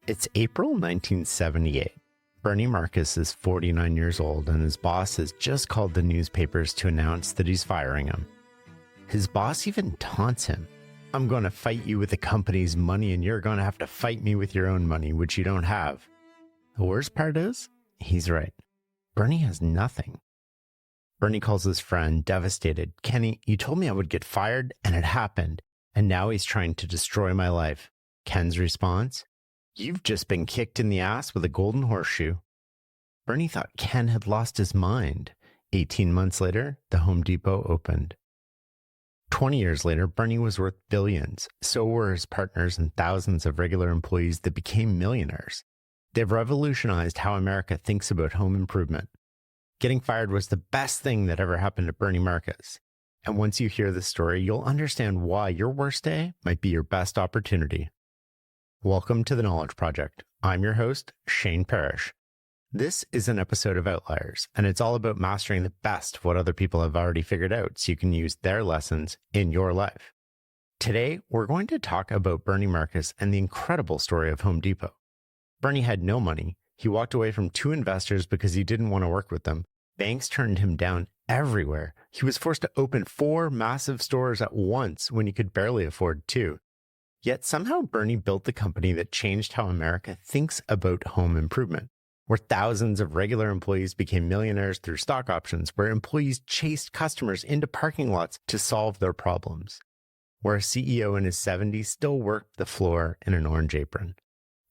It's April 1978. Bernie Marcus is 49 years old and his boss has just called the newspapers to announce that he's firing him. His boss even taunts him. I'm going to fight you with the company's money and you're going to have to fight me with your own money, which you don't have. The worst part is, he's right. Bernie has nothing. Bernie calls his friend, devastated. Kenny, you told me I would get fired and it happened. And now he's trying to destroy my life. Ken's response? You've just been kicked in the ass with a golden horseshoe. Bernie thought Ken had lost his mind. 18 months later, the Home Depot opened. 20 years later, Bernie was worth billions. So were his partners and thousands of regular employees that became millionaires. They've revolutionized how America thinks about home improvement. Getting fired was the best thing that ever happened to Bernie Marcus. And once you hear this story, you'll understand why your worst day might be your best opportunity. Welcome to the Knowledge Project. I'm your host, Shane Parrish. This is an episode of Outliers, and it's all about mastering the best of what other people have already figured out so you can use their lessons in your life. Today, we're going to talk about Bernie Marcus and the incredible story of Home Depot. Bernie had no money. He walked away from 2 investors because he didn't want to work with them. Banks turned him down everywhere. He was forced to open 4 massive stores at once when he could barely afford 2. Yet somehow Bernie built the company that changed how America thinks about home improvement, where thousands of regular employees became millionaires through stock options, where employees chased customers into parking lots to solve their problems, where a CEO in his 70s still worked the floor in an orange apron.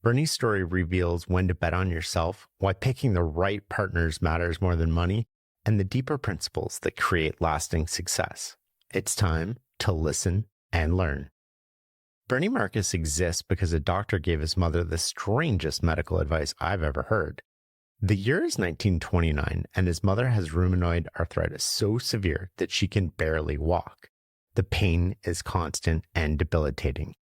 Bernie's story reveals when to bet on yourself, why picking the right partners matters more than money, and the deeper principles that create lasting success. It's time to listen and learn. Bernie Marcus exists because a doctor gave his mother the strangest medical advice I've ever heard. The year is 1929, and his mother has rheumatoid arthritis so severe that she can barely walk. The pain is constant and debilitating.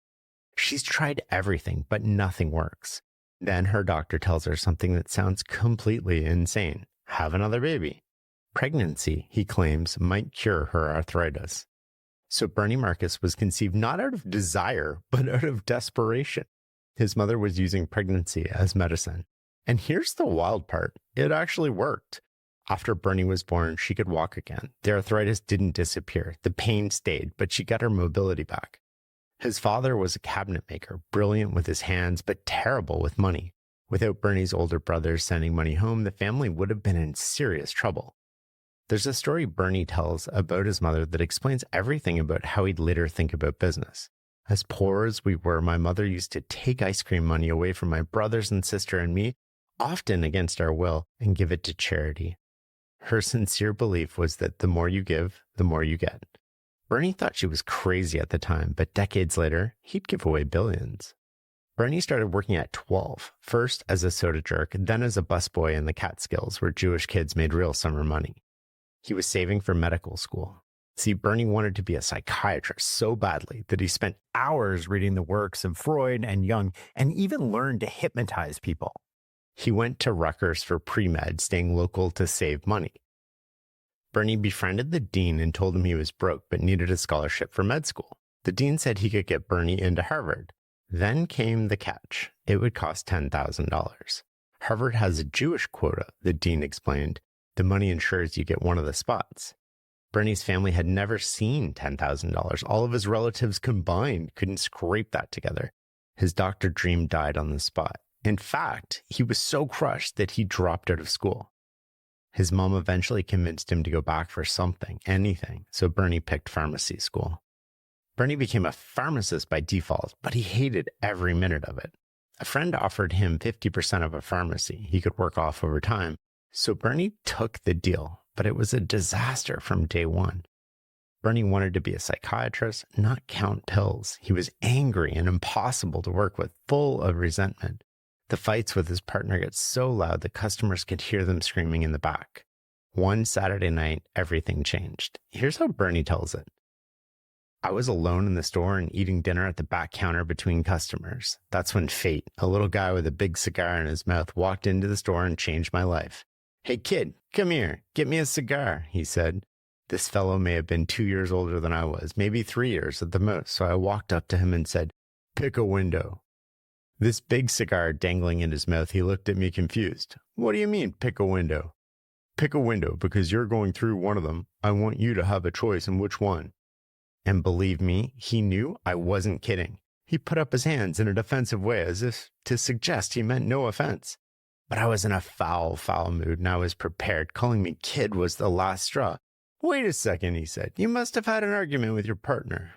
She's tried everything, but nothing works. Then her doctor tells her something that sounds completely insane. Have another baby. Pregnancy, he claims, might cure her arthritis. So Bernie Marcus was conceived not out of desire, but out of desperation. His mother was using pregnancy as medicine. And here's the wild part. It actually worked. After Bernie was born, she could walk again. The arthritis didn't disappear. The pain stayed, but she got her mobility back. His father was a cabinet maker, brilliant with his hands, but terrible with money. Without Bernie's older brothers sending money home, the family would have been in serious trouble. There's a story Bernie tells about his mother that explains everything about how he'd later think about business. As poor as we were, my mother used to take ice cream money away from my brothers and sister and me, often against our will, and give it to charity. Her sincere belief was that the more you give, the more you get. Bernie thought she was crazy at the time, but decades later, he'd give away billions. Bernie started working at 12, first as a soda jerk, then as a busboy in the Catskills, where Jewish kids made real summer money. He was saving for medical school. See, Bernie wanted to be a psychiatrist so badly that he spent hours reading the works of Freud and Jung and even learned to hypnotize people. He went to Rutgers for pre-med, staying local to save money. Bernie befriended the dean and told him he was broke but needed a scholarship for med school. The dean said he could get Bernie into Harvard. Then came the catch. It would cost $10,000. Harvard has a Jewish quota, the dean explained. The money ensures you get one of the spots. Bernie's family had never seen $10,000. All of his relatives combined couldn't scrape that together. His doctor dream died on the spot. In fact, he was so crushed that he dropped out of school. His mom eventually convinced him to go back for something, anything, so Bernie picked pharmacy school. Bernie became a pharmacist by default, but he hated every minute of it. A friend offered him 50% of a pharmacy he could work off over time, so Bernie took the deal, but it was a disaster from day one. Bernie wanted to be a psychiatrist, not count pills. He was angry and impossible to work with, full of resentment. The fights with his partner got so loud that customers could hear them screaming in the back. One Saturday night, everything changed. Here's how Bernie tells it. I was alone in the store and eating dinner at the back counter between customers. That's when fate, a little guy with a big cigar in his mouth, walked into the store and changed my life. Hey kid, come here, get me a cigar, he said. This fellow may have been 2 years older than I was, maybe 3 years at the most, so I walked up to him and said, pick a window. This big cigar dangling in his mouth, he looked at me confused. What do you mean, pick a window? Pick a window because you're going through one of them. I want you to have a choice in which one. And believe me, he knew I wasn't kidding. He put up his hands in a defensive way as if to suggest he meant no offense. But I was in a foul mood and I was prepared. Calling me kid was the last straw. Wait a second, he said. You must have had an argument with your partner.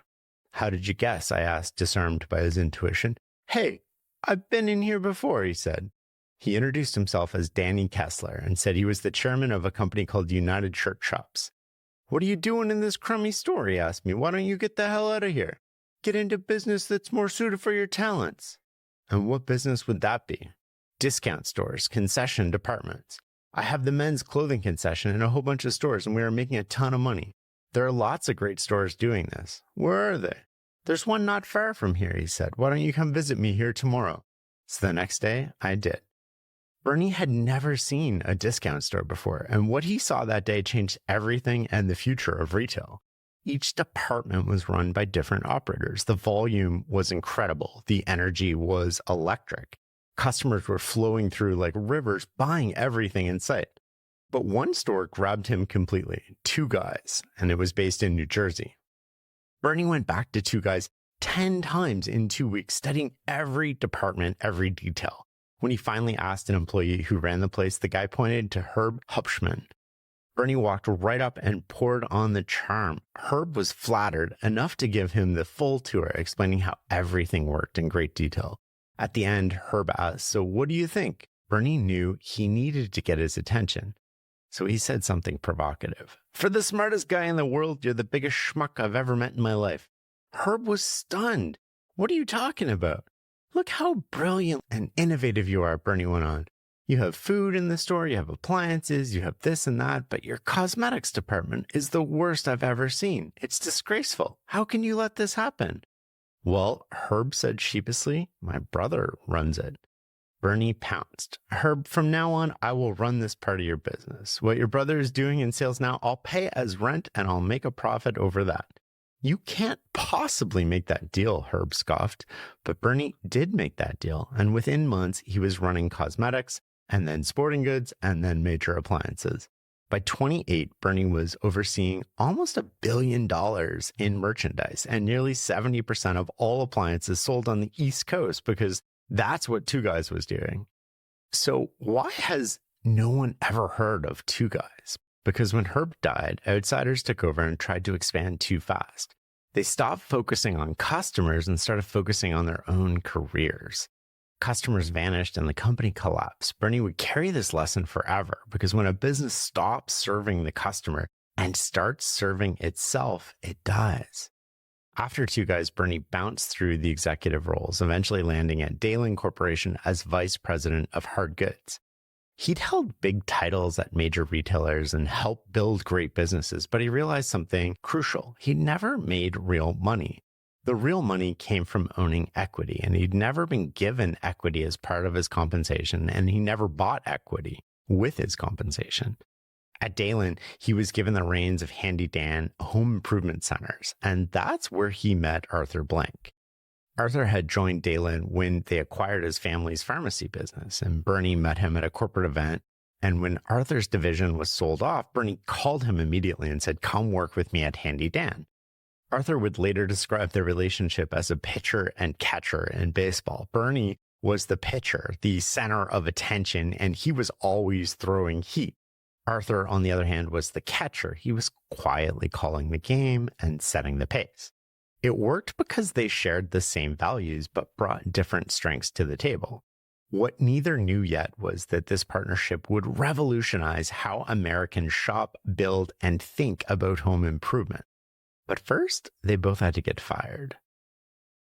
How did you guess? I asked, disarmed by his intuition. Hey, I've been in here before, he said. He introduced himself as Danny Kessler and said he was the chairman of a company called United Shirt Shops. What are you doing in this crummy store? He asked me. Why don't you get the hell out of here? Get into business that's more suited for your talents. And what business would that be? Discount stores, concession departments. I have the men's clothing concession in a whole bunch of stores and we are making a ton of money. There are lots of great stores doing this. Where are they? There's one not far from here, he said. Why don't you come visit me here tomorrow? So the next day, I did. Bernie had never seen a discount store before, and what he saw that day changed everything and the future of retail. Each department was run by different operators. The volume was incredible. The energy was electric. Customers were flowing through like rivers, buying everything in sight. But one store grabbed him completely, Two Guys, and it was based in New Jersey. Bernie went back to Two Guys 10 times in 2 weeks, studying every department, every detail. When he finally asked an employee who ran the place, the guy pointed to Herb Hupschman. Bernie walked right up and poured on the charm. Herb was flattered enough to give him the full tour, explaining how everything worked in great detail. At the end, Herb asked, "So what do you think?" Bernie knew he needed to get his attention. So he said something provocative. "For the smartest guy in the world, you're the biggest schmuck I've ever met in my life." Herb was stunned. "What are you talking about?" "Look how brilliant and innovative you are," Bernie went on. "You have food in the store, you have appliances, you have this and that, but your cosmetics department is the worst I've ever seen. It's disgraceful. How can you let this happen?" "Well," Herb said sheepishly, "my brother runs it." Bernie pounced. "Herb, from now on, I will run this part of your business. What your brother is doing in sales now, I'll pay as rent and I'll make a profit over that." "You can't possibly make that deal," Herb scoffed. But Bernie did make that deal, and within months, he was running cosmetics, and then sporting goods, and then major appliances. By 28, Bernie was overseeing almost $1 billion in merchandise and nearly 70% of all appliances sold on the East Coast because that's what Two Guys was doing. So why has no one ever heard of Two Guys? Because when Herb died, outsiders took over and tried to expand too fast. They stopped focusing on customers and started focusing on their own careers. Customers vanished and the company collapsed. Bernie would carry this lesson forever because when a business stops serving the customer and starts serving itself, it dies. After Two Guys, Bernie bounced through the executive roles, eventually landing at Dalen Corporation as vice president of hard goods. He'd held big titles at major retailers and helped build great businesses, but he realized something crucial. He'd never made real money. The real money came from owning equity, and he'd never been given equity as part of his compensation, and he never bought equity with his compensation. At Dalen, he was given the reins of Handy Dan Home Improvement Centers, and that's where he met Arthur Blank. Arthur had joined Dalen when they acquired his family's pharmacy business, and Bernie met him at a corporate event. And when Arthur's division was sold off, Bernie called him immediately and said, "Come work with me at Handy Dan." Arthur would later describe their relationship as a pitcher and catcher in baseball. Bernie was the pitcher, the center of attention, and he was always throwing heat. Arthur, on the other hand, was the catcher. He was quietly calling the game and setting the pace. It worked because they shared the same values, but brought different strengths to the table. What neither knew yet was that this partnership would revolutionize how Americans shop, build, and think about home improvement. But first, they both had to get fired.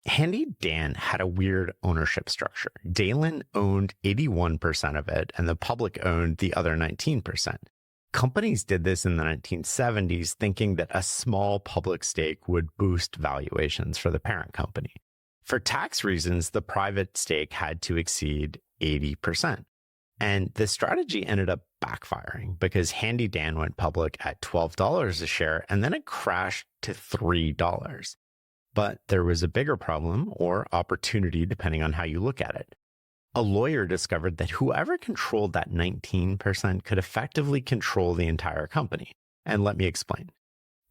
Handy Dan had a weird ownership structure. Dalen owned 81% of it, and the public owned the other 19%. Companies did this in the 1970s, thinking that a small public stake would boost valuations for the parent company. For tax reasons, the private stake had to exceed 80%. And the strategy ended up backfiring because Handy Dan went public at $12 a share, and then it crashed to $3. But there was a bigger problem or opportunity, depending on how you look at it. A lawyer discovered that whoever controlled that 19% could effectively control the entire company. And let me explain.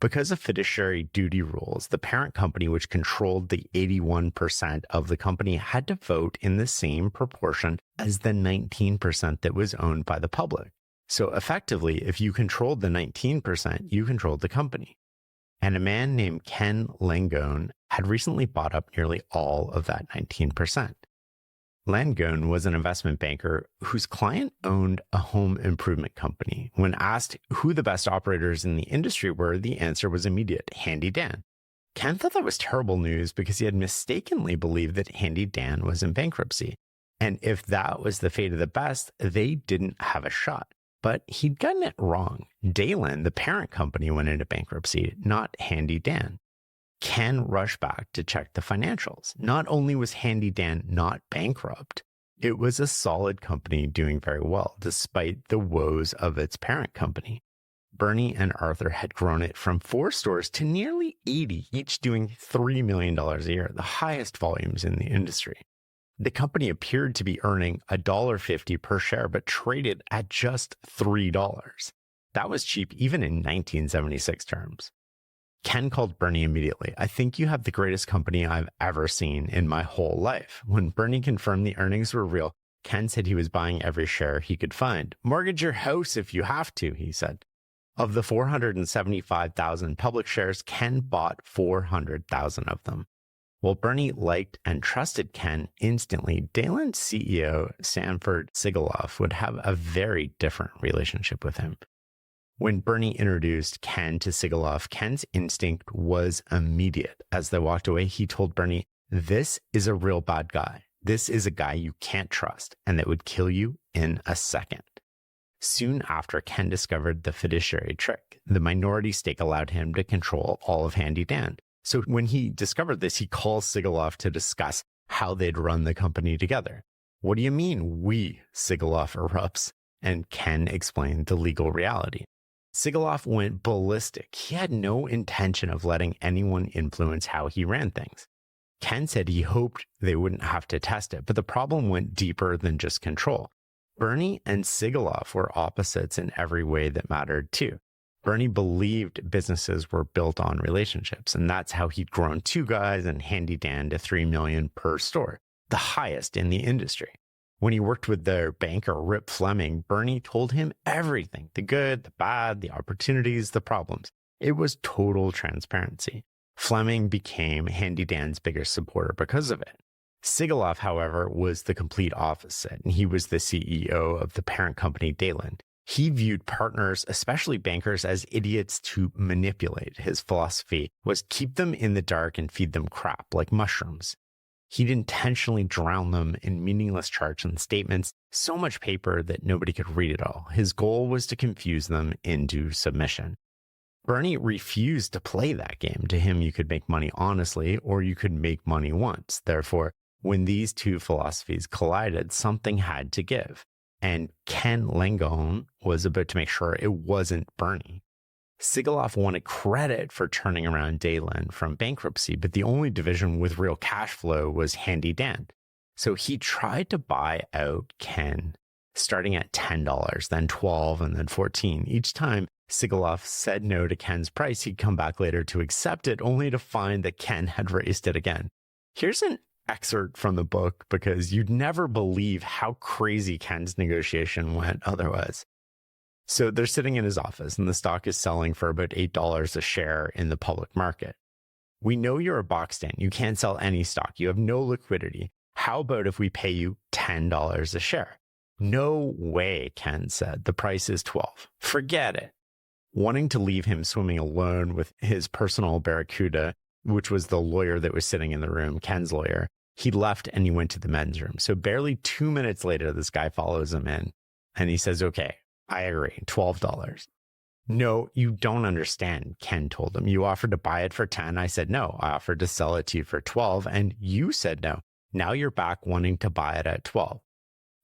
Because of fiduciary duty rules, the parent company, which controlled the 81% of the company, had to vote in the same proportion as the 19% that was owned by the public. So effectively, if you controlled the 19%, you controlled the company. And a man named Ken Langone had recently bought up nearly all of that 19%. Langone was an investment banker whose client owned a home improvement company. When asked who the best operators in the industry were, the answer was immediate: Handy Dan. Ken thought that was terrible news because he had mistakenly believed that Handy Dan was in bankruptcy. And if that was the fate of the best, they didn't have a shot. But he'd gotten it wrong. Dalen, the parent company, went into bankruptcy, not Handy Dan. Ken rushed back to check the financials. Not only was Handy Dan not bankrupt, it was a solid company doing very well, despite the woes of its parent company. Bernie and Arthur had grown it from 4 stores to nearly 80, each doing $3 million a year, the highest volumes in the industry. The company appeared to be earning $1.50 per share, but traded at just $3. That was cheap even in 1976 terms. Ken called Bernie immediately. "I think you have the greatest company I've ever seen in my whole life." When Bernie confirmed the earnings were real, Ken said he was buying every share he could find. "Mortgage your house if you have to," he said. Of the 475,000 public shares, Ken bought 400,000 of them. While Bernie liked and trusted Ken instantly, Dalen's CEO, Sanford Sigaloff, would have a very different relationship with him. When Bernie introduced Ken to Sigaloff, Ken's instinct was immediate. As they walked away, he told Bernie, "This is a real bad guy. This is a guy you can't trust and that would kill you in a second." Soon after, Ken discovered the fiduciary trick. The minority stake allowed him to control all of Handy Dan. So when he discovered this, he calls Sigaloff to discuss how they'd run the company together. "What do you mean, we?" Sigaloff erupts, and Ken explained the legal reality. Sigaloff went ballistic. He had no intention of letting anyone influence how he ran things. Ken said he hoped they wouldn't have to test it, but the problem went deeper than just control. Bernie and Sigaloff were opposites in every way that mattered too. Bernie believed businesses were built on relationships, and that's how he'd grown Two Guys and Handy Dan to $3 million per store, the highest in the industry. When he worked with their banker, Rip Fleming, Bernie told him everything: the good, the bad, the opportunities, the problems. It was total transparency. Fleming became Handy Dan's biggest supporter because of it. Sigaloff, however, was the complete opposite, and he was the CEO of the parent company, Dalen. He viewed partners, especially bankers, as idiots to manipulate. His philosophy was keep them in the dark and feed them crap like mushrooms. He'd intentionally drown them in meaningless charts and statements, so much paper that nobody could read it all. His goal was to confuse them into submission. Bernie refused to play that game. To him, you could make money honestly, or you could make money once. Therefore, when these two philosophies collided, something had to give. And Ken Langone was about to make sure it wasn't Bernie. Sigaloff wanted credit for turning around Dalen from bankruptcy, but the only division with real cash flow was Handy Dan. So he tried to buy out Ken, starting at $10, then $12, and then $14. Each time Sigaloff said no to Ken's price, he'd come back later to accept it, only to find that Ken had raised it again. Here's an excerpt from the book because you'd never believe how crazy Ken's negotiation went otherwise. So they're sitting in his office and the stock is selling for about $8 a share in the public market. "We know you're a box stand. You can't sell any stock. You have no liquidity. How about if we pay you $10 a share?" "No way," Ken said. "The price is $12. Forget it." Wanting to leave him swimming alone with his personal barracuda, which was the lawyer that was sitting in the room, Ken's lawyer, he left and he went to the men's room. So barely 2 minutes later, this guy follows him in and he says, "Okay, I agree, $12. "No, you don't understand," Ken told him. "You offered to buy it for 10. I said no. I offered to sell it to you for 12, and you said no. Now you're back wanting to buy it at 12.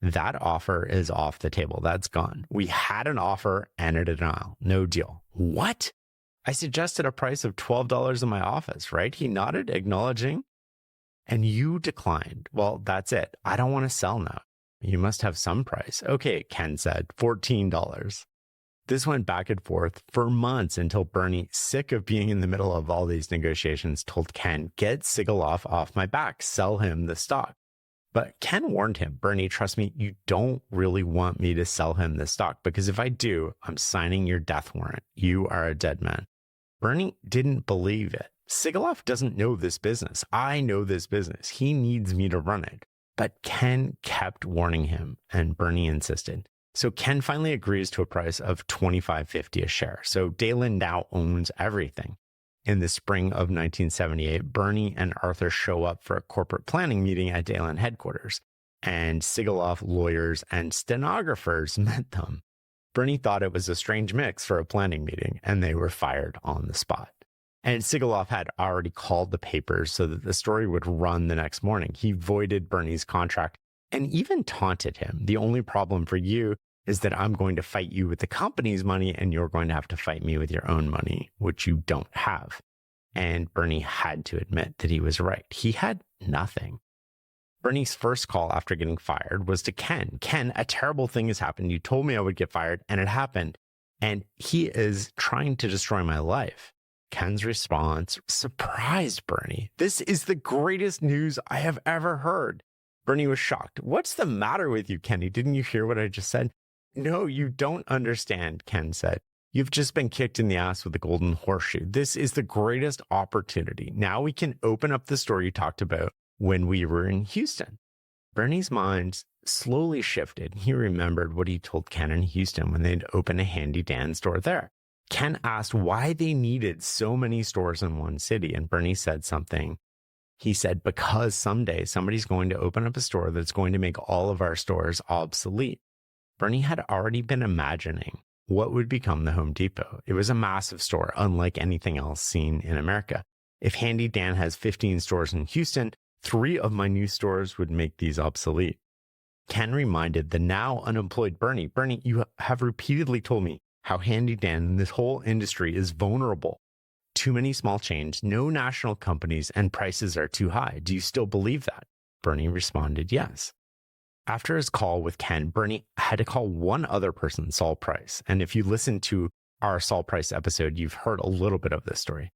That offer is off the table. That's gone. We had an offer and a denial. No deal." "What?" I suggested a price of $12 in my office, right? He nodded, acknowledging. And you declined. Well, that's it. I don't want to sell now. You must have some price. Okay, Ken said, $14. This went back and forth for months until Bernie, sick of being in the middle of all these negotiations, told Ken, get Sigaloff off my back, sell him the stock. But Ken warned him, Bernie, trust me, you don't really want me to sell him the stock, because if I do, I'm signing your death warrant. You are a dead man. Bernie didn't believe it. Sigaloff doesn't know this business. I know this business. He needs me to run it. But Ken kept warning him, and Bernie insisted. So Ken finally agrees to a price of $25.50 a share. So Dalen now owns everything. In the spring of 1978, Bernie and Arthur show up for a corporate planning meeting at Dalen headquarters, and Sigaloff lawyers and stenographers met them. Bernie thought it was a strange mix for a planning meeting, and they were fired on the spot. And Sigaloff had already called the papers so that the story would run the next morning. He voided Bernie's contract and even taunted him. The only problem for you is that I'm going to fight you with the company's money, and you're going to have to fight me with your own money, which you don't have. And Bernie had to admit that he was right. He had nothing. Bernie's first call after getting fired was to Ken. Ken, a terrible thing has happened. You told me I would get fired, and it happened. And he is trying to destroy my life. Ken's response surprised Bernie. This is the greatest news I have ever heard. Bernie was shocked. What's the matter with you, Kenny? Didn't you hear what I just said? No, you don't understand, Ken said. You've just been kicked in the ass with the golden horseshoe. This is the greatest opportunity. Now we can open up the story you talked about when we were in Houston. Bernie's mind slowly shifted. He remembered what he told Ken in Houston when they'd opened a Handy Dan store there. Ken asked why they needed so many stores in one city, and Bernie said something. He said, because someday somebody's going to open up a store that's going to make all of our stores obsolete. Bernie had already been imagining what would become the Home Depot. It was a massive store, unlike anything else seen in America. If Handy Dan has 15 stores in Houston, 3 of my new stores would make these obsolete. Ken reminded the now unemployed Bernie, Bernie, you have repeatedly told me how Handy Dan and this whole industry is vulnerable. Too many small chains, no national companies, and prices are too high. Do you still believe that? Bernie responded, yes. After his call with Ken, Bernie had to call one other person, Saul Price. And if you listen to our Saul Price episode, you've heard a little bit of this story.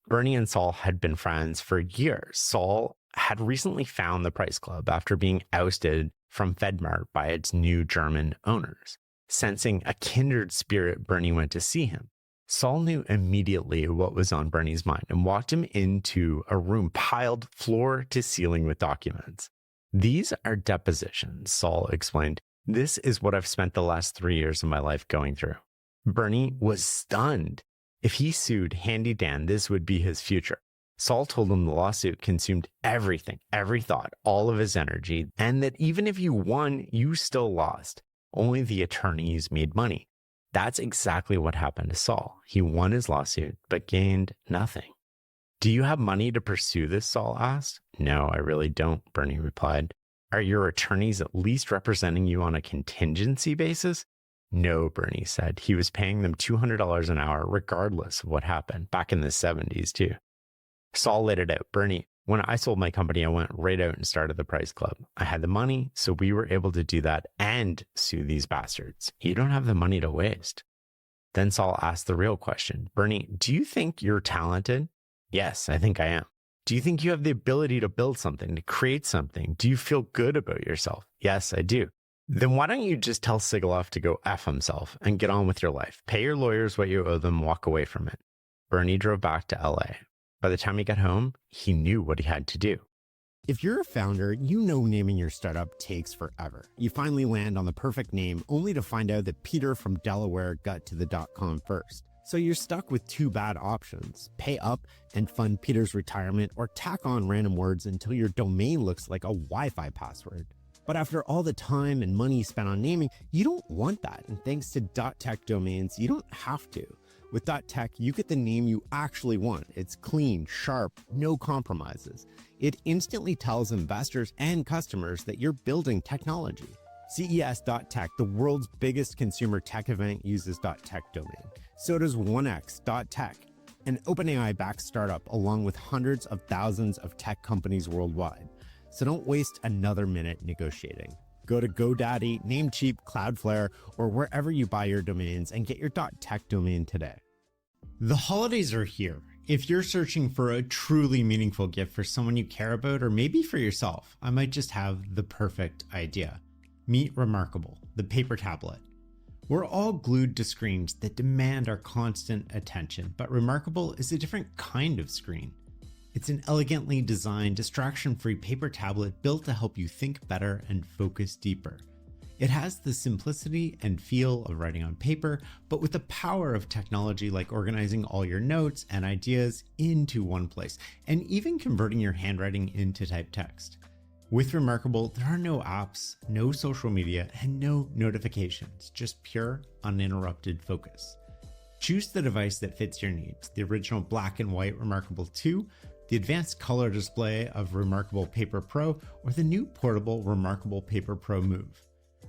Bernie and Saul had been friends for years. Saul had recently found the Price Club after being ousted from FedMart by its new German owners. Sensing a kindred spirit, Bernie went to see him. Saul knew immediately what was on Bernie's mind and walked him into a room piled floor to ceiling with documents. These are depositions, Saul explained. This is what I've spent the last 3 years of my life going through. Bernie was stunned. If he sued Handy Dan, this would be his future. Saul told him the lawsuit consumed everything, every thought, all of his energy, and that even if you won, you still lost. Only the attorneys made money. That's exactly what happened to Saul. He won his lawsuit, but gained nothing. Do you have money to pursue this? Saul asked. No, I really don't, Bernie replied. Are your attorneys at least representing you on a contingency basis? No, Bernie said. He was paying them $200 an hour regardless of what happened, back in the 70s too. Saul laid it out. Bernie, when I sold my company, I went right out and started the Price Club. I had the money, so we were able to do that and sue these bastards. You don't have the money to waste. Then Saul asked the real question. Bernie, do you think you're talented? Yes, I think I am. Do you think you have the ability to build something, to create something? Do you feel good about yourself? Yes, I do. Then why don't you just tell Sigaloff to go F himself and get on with your life? Pay your lawyers what you owe them, walk away from it. Bernie drove back to LA. By the time he got home, he knew what he had to do. If you're a founder, you know naming your startup takes forever. You finally land on the perfect name only to find out that Peter from Delaware got to the .com first. So you're stuck with 2 bad options. Pay up and fund Peter's retirement, or tack on random words until your domain looks like a Wi-Fi password. But after all the time and money spent on naming, you don't want that. And thanks to .tech domains, you don't have to. With .tech, you get the name you actually want. It's clean, sharp, no compromises. It instantly tells investors and customers that you're building technology. CES.tech, the world's biggest consumer tech event, uses .tech domain. So does 1x.tech. an OpenAI-backed startup along with hundreds of thousands of tech companies worldwide. So don't waste another minute negotiating. Go to GoDaddy, Namecheap, Cloudflare, or wherever you buy your domains and get your .tech domain today. The holidays are here. If you're searching for a truly meaningful gift for someone you care about, or maybe for yourself, I might just have the perfect idea. Meet Remarkable, the paper tablet. We're all glued to screens that demand our constant attention, but Remarkable is a different kind of screen. It's an elegantly designed, distraction-free paper tablet built to help you think better and focus deeper. It has the simplicity and feel of writing on paper, but with the power of technology like organizing all your notes and ideas into one place, and even converting your handwriting into typed text. With Remarkable, there are no apps, no social media, and no notifications, just pure, uninterrupted focus. Choose the device that fits your needs, the original black and white Remarkable 2, the advanced color display of Remarkable Paper Pro, or the new portable Remarkable Paper Pro Move.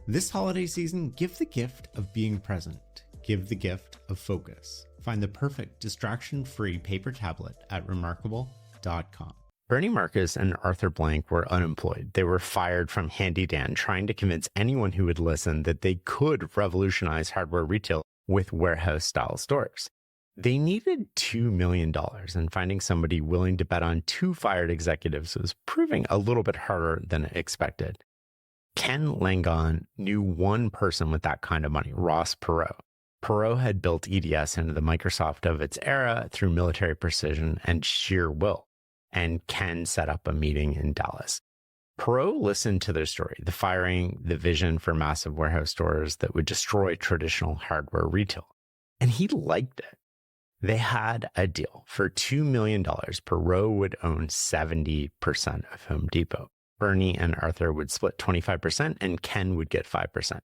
This holiday season, give the gift of being present. Give the gift of focus. Find the perfect distraction-free paper tablet at remarkable.com. Bernie Marcus and Arthur Blank were unemployed. They were fired from Handy Dan, trying to convince anyone who would listen that they could revolutionize hardware retail with warehouse-style stores. They needed $2 million, and finding somebody willing to bet on two fired executives was proving a little bit harder than expected. Ken Langon knew one person with that kind of money, Ross Perot. Perot had built EDS into the Microsoft of its era through military precision and sheer will. And Ken set up a meeting in Dallas. Perot listened to their story, the firing, the vision for massive warehouse stores that would destroy traditional hardware retail. And he liked it. They had a deal. For $2 million, Perot would own 70% of Home Depot. Bernie and Arthur would split 25%, and Ken would get 5%.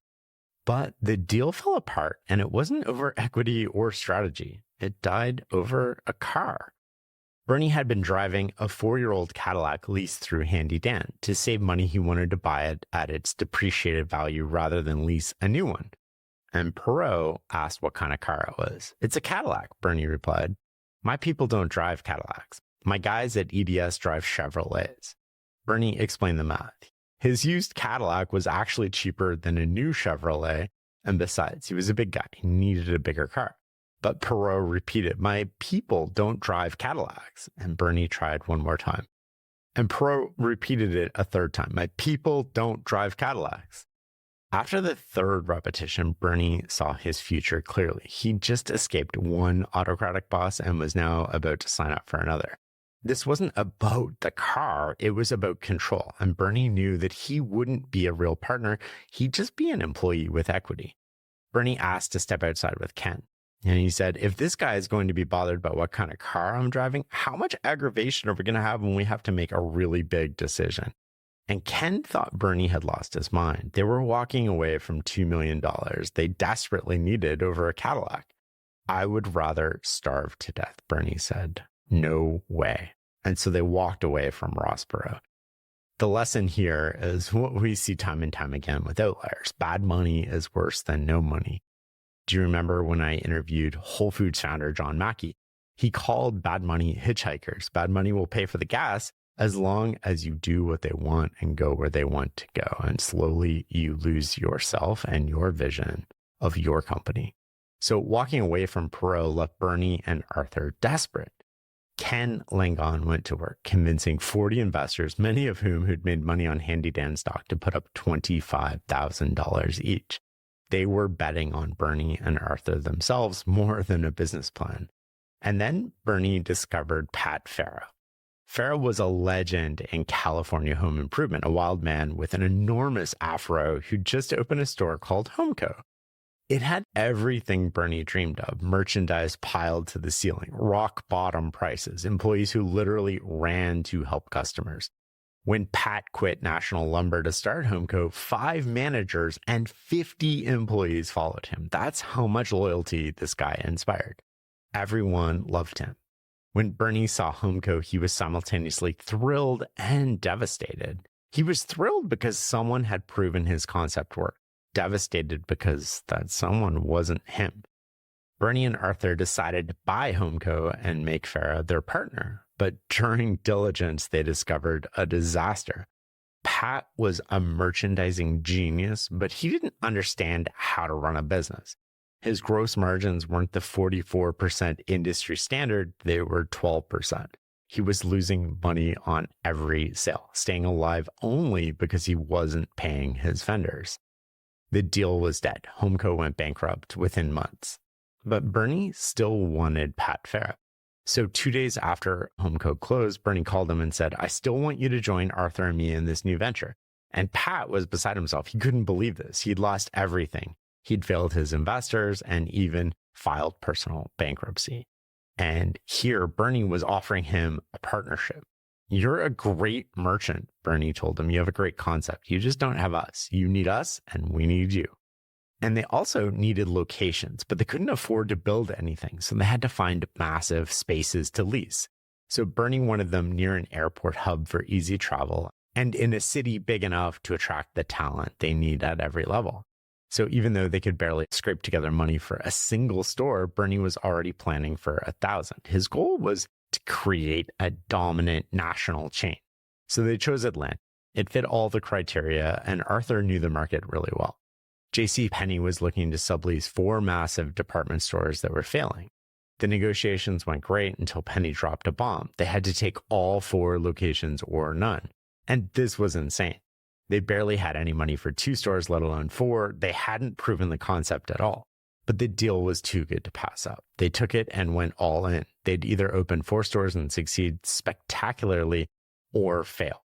But the deal fell apart, and it wasn't over equity or strategy. It died over a car. Bernie had been driving a 4-year-old Cadillac leased through Handy Dan. To save money, he wanted to buy it at its depreciated value rather than lease a new one. And Perot asked what kind of car it was. "It's a Cadillac," Bernie replied. "My people don't drive Cadillacs. My guys at EDS drive Chevrolets." Bernie explained the math. His used Cadillac was actually cheaper than a new Chevrolet, and besides, he was a big guy. He needed a bigger car. But Perot repeated, "My people don't drive Cadillacs." And Bernie tried one more time. And Perot repeated it a third time. "My people don't drive Cadillacs." After the third repetition, Bernie saw his future clearly. He just escaped one autocratic boss and was now about to sign up for another. This wasn't about the car, it was about control. And Bernie knew that he wouldn't be a real partner. He'd just be an employee with equity. Bernie asked to step outside with Ken. And he said, "If this guy is going to be bothered about what kind of car I'm driving, how much aggravation are we going to have when we have to make a really big decision?" And Ken thought Bernie had lost his mind. They were walking away from $2 million they desperately needed over a Cadillac. "I would rather starve to death," Bernie said. "No way." And so they walked away from Ross Perot. The lesson here is what we see time and time again with Outliers. Bad money is worse than no money. Do you remember when I interviewed Whole Foods founder John Mackey? He called bad money hitchhikers. Bad money will pay for the gas as long as you do what they want and go where they want to go. And slowly you lose yourself and your vision of your company. So walking away from Perot left Bernie and Arthur desperate. Ken Langon went to work, convincing 40 investors, many of whom who'd made money on Handy Dan stock, to put up $25,000 each. They were betting on Bernie and Arthur themselves more than a business plan. And then Bernie discovered Pat Farrow. Farrow was a legend in California home improvement, a wild man with an enormous afro who'd just opened a store called HomeCo. It had everything Bernie dreamed of: merchandise piled to the ceiling, rock bottom prices, employees who literally ran to help customers. When Pat quit National Lumber to start HomeCo, 5 managers and 50 employees followed him. That's how much loyalty this guy inspired. Everyone loved him. When Bernie saw HomeCo, he was simultaneously thrilled and devastated. He was thrilled because someone had proven his concept worked. Devastated because that someone wasn't him. Bernie and Arthur decided to buy HomeCo and make Farah their partner. But during diligence, they discovered a disaster. Pat was a merchandising genius, but he didn't understand how to run a business. His gross margins weren't the 44% industry standard, they were 12%. He was losing money on every sale, staying alive only because he wasn't paying his vendors. The deal was dead. HomeCo went bankrupt within months. But Bernie still wanted Pat Farah. So 2 days after HomeCo closed, Bernie called him and said, "I still want you to join Arthur and me in this new venture." And Pat was beside himself. He couldn't believe this. He'd lost everything. He'd failed his investors and even filed personal bankruptcy. And here, Bernie was offering him a partnership. "You're a great merchant," Bernie told him. "You have a great concept. You just don't have us. You need us, and we need you." And they also needed locations, but they couldn't afford to build anything, so they had to find massive spaces to lease. So Bernie wanted them near an airport hub for easy travel and in a city big enough to attract the talent they need at every level. So even though they could barely scrape together money for a single store, Bernie was already planning for 1,000. His goal was to create a dominant national chain. So they chose Atlanta. It fit all the criteria, and Arthur knew the market really well. J.C. Penney was looking to sublease 4 massive department stores that were failing. The negotiations went great until Penney dropped a bomb. They had to take all 4 locations or none. And this was insane. They barely had any money for 2 stores, let alone 4. They hadn't proven the concept at all. But the deal was too good to pass up. They took it and went all in. They'd either open 4 stores and succeed spectacularly or fail.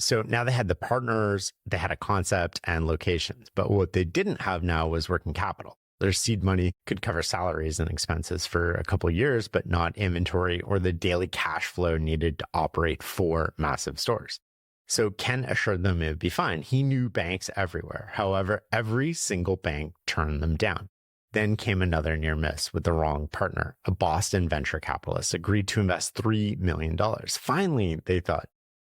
So now they had the partners, they had a concept and locations, but what they didn't have now was working capital. Their seed money could cover salaries and expenses for a couple of years, but not inventory or the daily cash flow needed to operate 4 massive stores. So Ken assured them it would be fine. He knew banks everywhere. However, every single bank turned them down. Then came another near miss with the wrong partner. A Boston venture capitalist agreed to invest $3 million. Finally, they thought.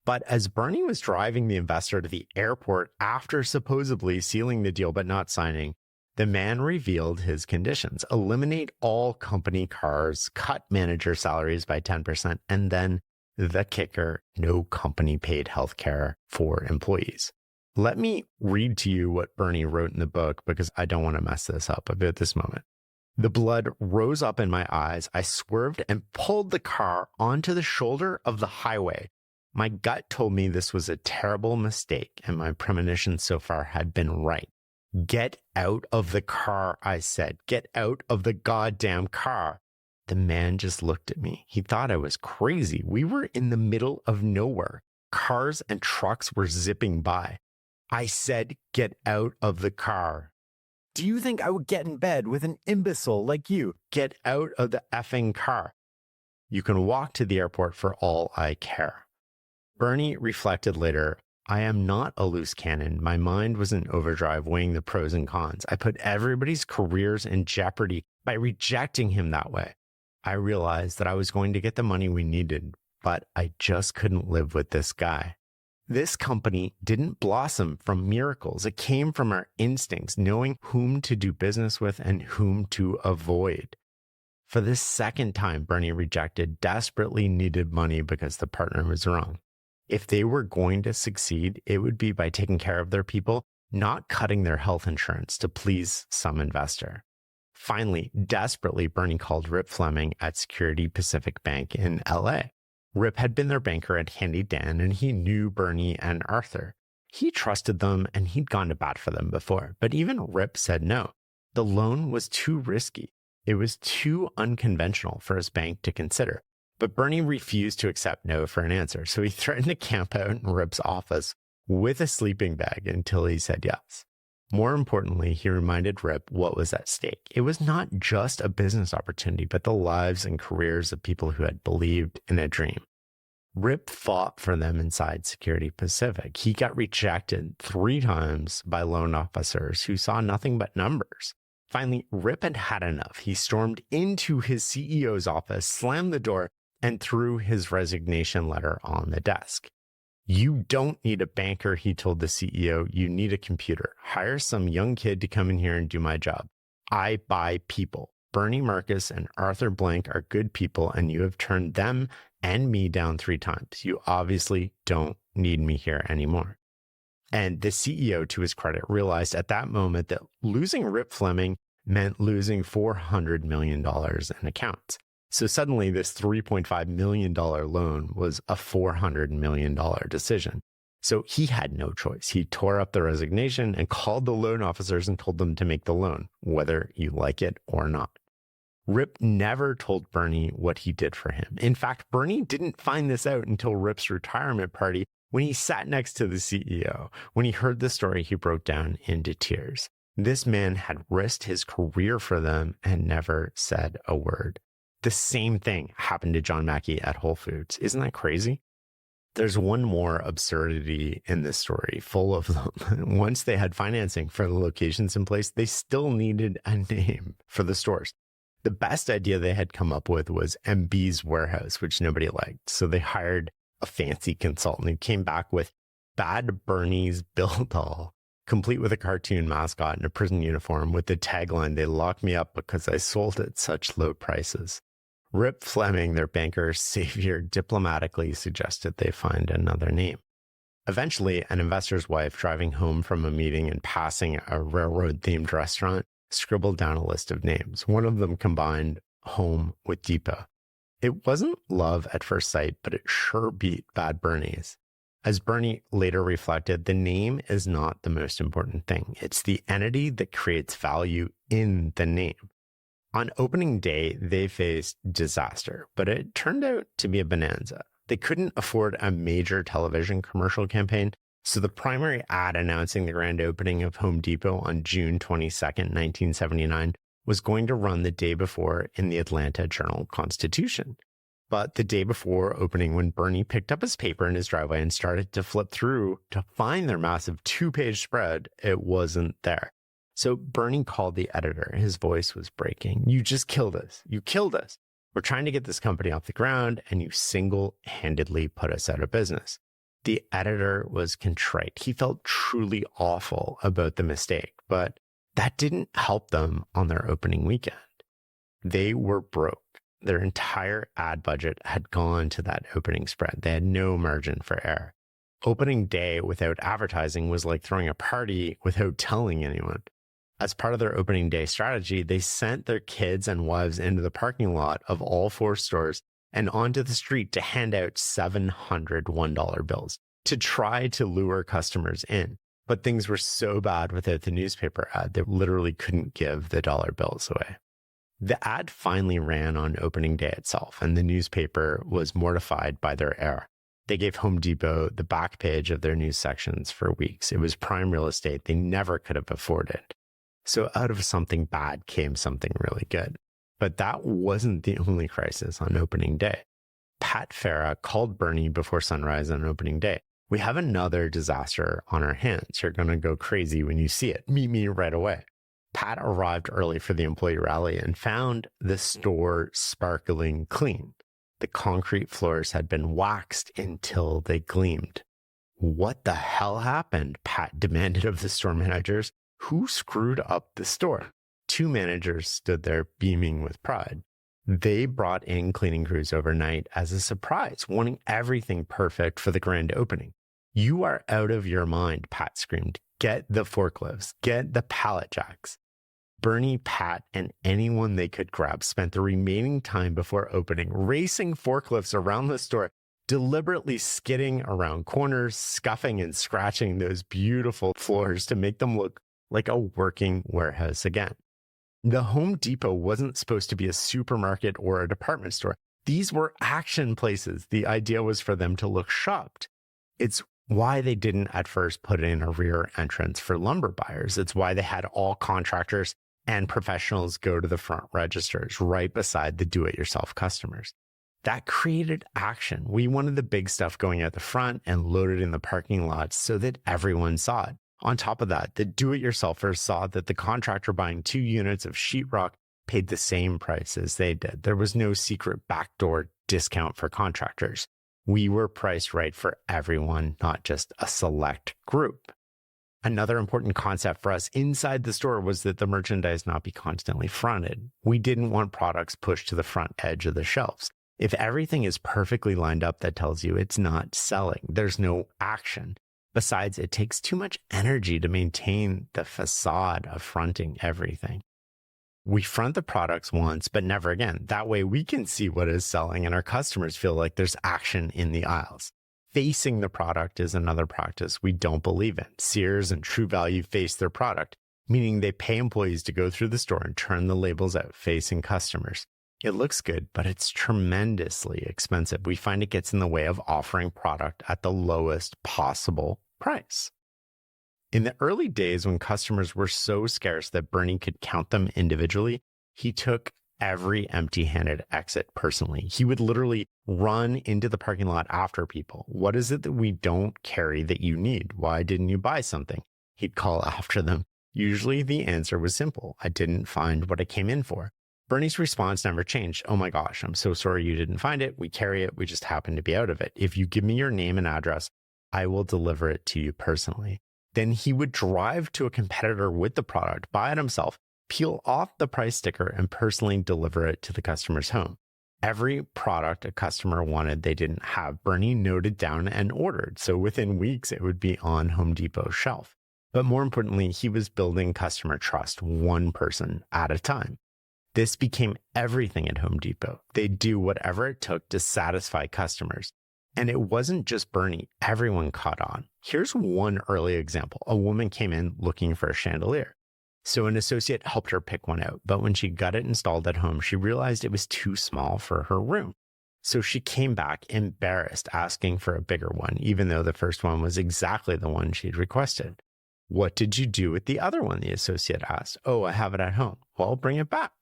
But as Bernie was driving the investor to the airport after supposedly sealing the deal but not signing, the man revealed his conditions: eliminate all company cars, cut manager salaries by 10%, and then the kicker, no company paid healthcare for employees. Let me read to you what Bernie wrote in the book because I don't want to mess this up at this moment. "The blood rose up in my eyes. I swerved and pulled the car onto the shoulder of the highway. My gut told me this was a terrible mistake, and my premonition so far had been right. Get out of the car, I said. Get out of the goddamn car." The man just looked at me. He thought I was crazy. We were in the middle of nowhere. Cars and trucks were zipping by. I said, "Get out of the car." "Do you think I would get in bed with an imbecile like you?" "Get out of the effing car. You can walk to the airport for all I care." Bernie reflected later, "I am not a loose cannon. My mind was in overdrive, weighing the pros and cons. I put everybody's careers in jeopardy by rejecting him that way. I realized that I was going to get the money we needed, but I just couldn't live with this guy. This company didn't blossom from miracles. It came from our instincts, knowing whom to do business with and whom to avoid." For the second time, Bernie rejected desperately needed money because the partner was wrong. If they were going to succeed, it would be by taking care of their people, not cutting their health insurance to please some investor. Finally, desperately, Bernie called Rip Fleming at Security Pacific Bank in LA. Rip had been their banker at Handy Dan, and he knew Bernie and Arthur. He trusted them, and he'd gone to bat for them before. But even Rip said no. The loan was too risky. It was too unconventional for his bank to consider. But Bernie refused to accept no for an answer, so he threatened to camp out in Rip's office with a sleeping bag until he said yes. More importantly, he reminded Rip what was at stake. It was not just a business opportunity, but the lives and careers of people who had believed in a dream. Rip fought for them inside Security Pacific. He got rejected 3 times by loan officers who saw nothing but numbers. Finally, Rip had had enough. He stormed into his CEO's office, slammed the door, and threw his resignation letter on the desk. "You don't need a banker," he told the CEO. "You need a computer. Hire some young kid to come in here and do my job. I buy people." Bernie Marcus and Arthur Blank are good people, and you have turned them and me down 3 times. You obviously don't need me here anymore. And the CEO, to his credit, realized at that moment that losing Rip Fleming meant losing $400 million in accounts. So suddenly this $3.5 million loan was a $400 million decision. So he had no choice. He tore up the resignation and called the loan officers and told them to make the loan, whether you like it or not. Rip never told Bernie what he did for him. In fact, Bernie didn't find this out until Rip's retirement party when he sat next to the CEO. When he heard the story, he broke down into tears. This man had risked his career for them and never said a word. The same thing happened to John Mackey at Whole Foods. Isn't that crazy? There's one more absurdity in this story, full of them. Once they had financing for the locations in place, they still needed a name for the stores. The best idea they had come up with was MB's Warehouse, which nobody liked. So they hired a fancy consultant who came back with Bad Bernie's Bill Doll, complete with a cartoon mascot and a prison uniform, with the tagline, "They locked me up because I sold at such low prices." Rip Fleming, their banker's savior, diplomatically suggested they find another name. Eventually, an investor's wife driving home from a meeting and passing a railroad-themed restaurant scribbled down a list of names. One of them combined home with depot. It wasn't love at first sight, but it sure beat Bad Bernie's. As Bernie later reflected, the name is not the most important thing. It's the entity that creates value in the name. On opening day, they faced disaster, but it turned out to be a bonanza. They couldn't afford a major television commercial campaign, so the primary ad announcing the grand opening of Home Depot on June 22nd, 1979, was going to run the day before in the Atlanta Journal-Constitution. But the day before opening, when Bernie picked up his paper in his driveway and started to flip through to find their massive 2-page spread, it wasn't there. So Bernie called the editor. His voice was breaking. "You just killed us. You killed us. We're trying to get this company off the ground, and you single-handedly put us out of business." The editor was contrite. He felt truly awful about the mistake, but that didn't help them on their opening weekend. They were broke. Their entire ad budget had gone to that opening spread. They had no margin for error. Opening day without advertising was like throwing a party without telling anyone. As part of their opening day strategy, they sent their kids and wives into the parking lot of all 4 stores and onto the street to hand out 700 $1 bills to try to lure customers in. But things were so bad without the newspaper ad, they literally couldn't give the dollar bills away. The ad finally ran on opening day itself, and the newspaper was mortified by their error. They gave Home Depot the back page of their news sections for weeks. It was prime real estate they never could have afforded. So out of something bad came something really good. But that wasn't the only crisis on opening day. Pat Farah called Bernie before sunrise on opening day. "We have another disaster on our hands. You're going to go crazy when you see it. Meet me right away." Pat arrived early for the employee rally and found the store sparkling clean. The concrete floors had been waxed until they gleamed. "What the hell happened?" Pat demanded of the store managers. "Who screwed up the store?" 2 managers stood there beaming with pride. They brought in cleaning crews overnight as a surprise, wanting everything perfect for the grand opening. "You are out of your mind," Pat screamed. "Get the forklifts. Get the pallet jacks." Bernie, Pat, and anyone they could grab spent the remaining time before opening racing forklifts around the store, deliberately skidding around corners, scuffing and scratching those beautiful floors to make them look like a working warehouse again. The Home Depot wasn't supposed to be a supermarket or a department store. These were action places. The idea was for them to look shopped. It's why they didn't at first put in a rear entrance for lumber buyers. It's why they had all contractors and professionals go to the front registers right beside the do-it-yourself customers. That created action. We wanted the big stuff going out the front and loaded in the parking lots so that everyone saw it. On top of that, the do-it-yourselfers saw that the contractor buying 2 units of sheetrock paid the same price as they did. There was no secret backdoor discount for contractors. We were priced right for everyone, not just a select group. Another important concept for us inside the store was that the merchandise not be constantly fronted. We didn't want products pushed to the front edge of the shelves. If everything is perfectly lined up, that tells you it's not selling. There's no action. Besides, it takes too much energy to maintain the facade of fronting everything. We front the products once, but never again. That way we can see what is selling and our customers feel like there's action in the aisles. Facing the product is another practice we don't believe in. Sears and True Value face their product, meaning they pay employees to go through the store and turn the labels out facing customers. It looks good, but it's tremendously expensive. We find it gets in the way of offering product at the lowest possible price. In the early days when customers were so scarce that Bernie could count them individually, he took every empty-handed exit personally. He would literally run into the parking lot after people. What is it that we don't carry that you need? Why didn't you buy something? He'd call after them. Usually the answer was simple. I didn't find what I came in for. Bernie's response never changed. Oh my gosh, I'm so sorry you didn't find it. We carry it. We just happen to be out of it. If you give me your name and address, I will deliver it to you personally. Then he would drive to a competitor with the product, buy it himself, peel off the price sticker, and personally deliver it to the customer's home. Every product a customer wanted they didn't have, Bernie noted down and ordered. So within weeks, it would be on Home Depot's shelf. But more importantly, he was building customer trust one person at a time. This became everything at Home Depot. They'd do whatever it took to satisfy customers. And it wasn't just Bernie. Everyone caught on. Here's one early example. A woman came in looking for a chandelier. So an associate helped her pick one out. But when she got it installed at home, she realized it was too small for her room. So she came back embarrassed, asking for a bigger one, even though the first one was exactly the one she'd requested. What did you do with the other one? The associate asked. Oh, I have it at home. Well, bring it back.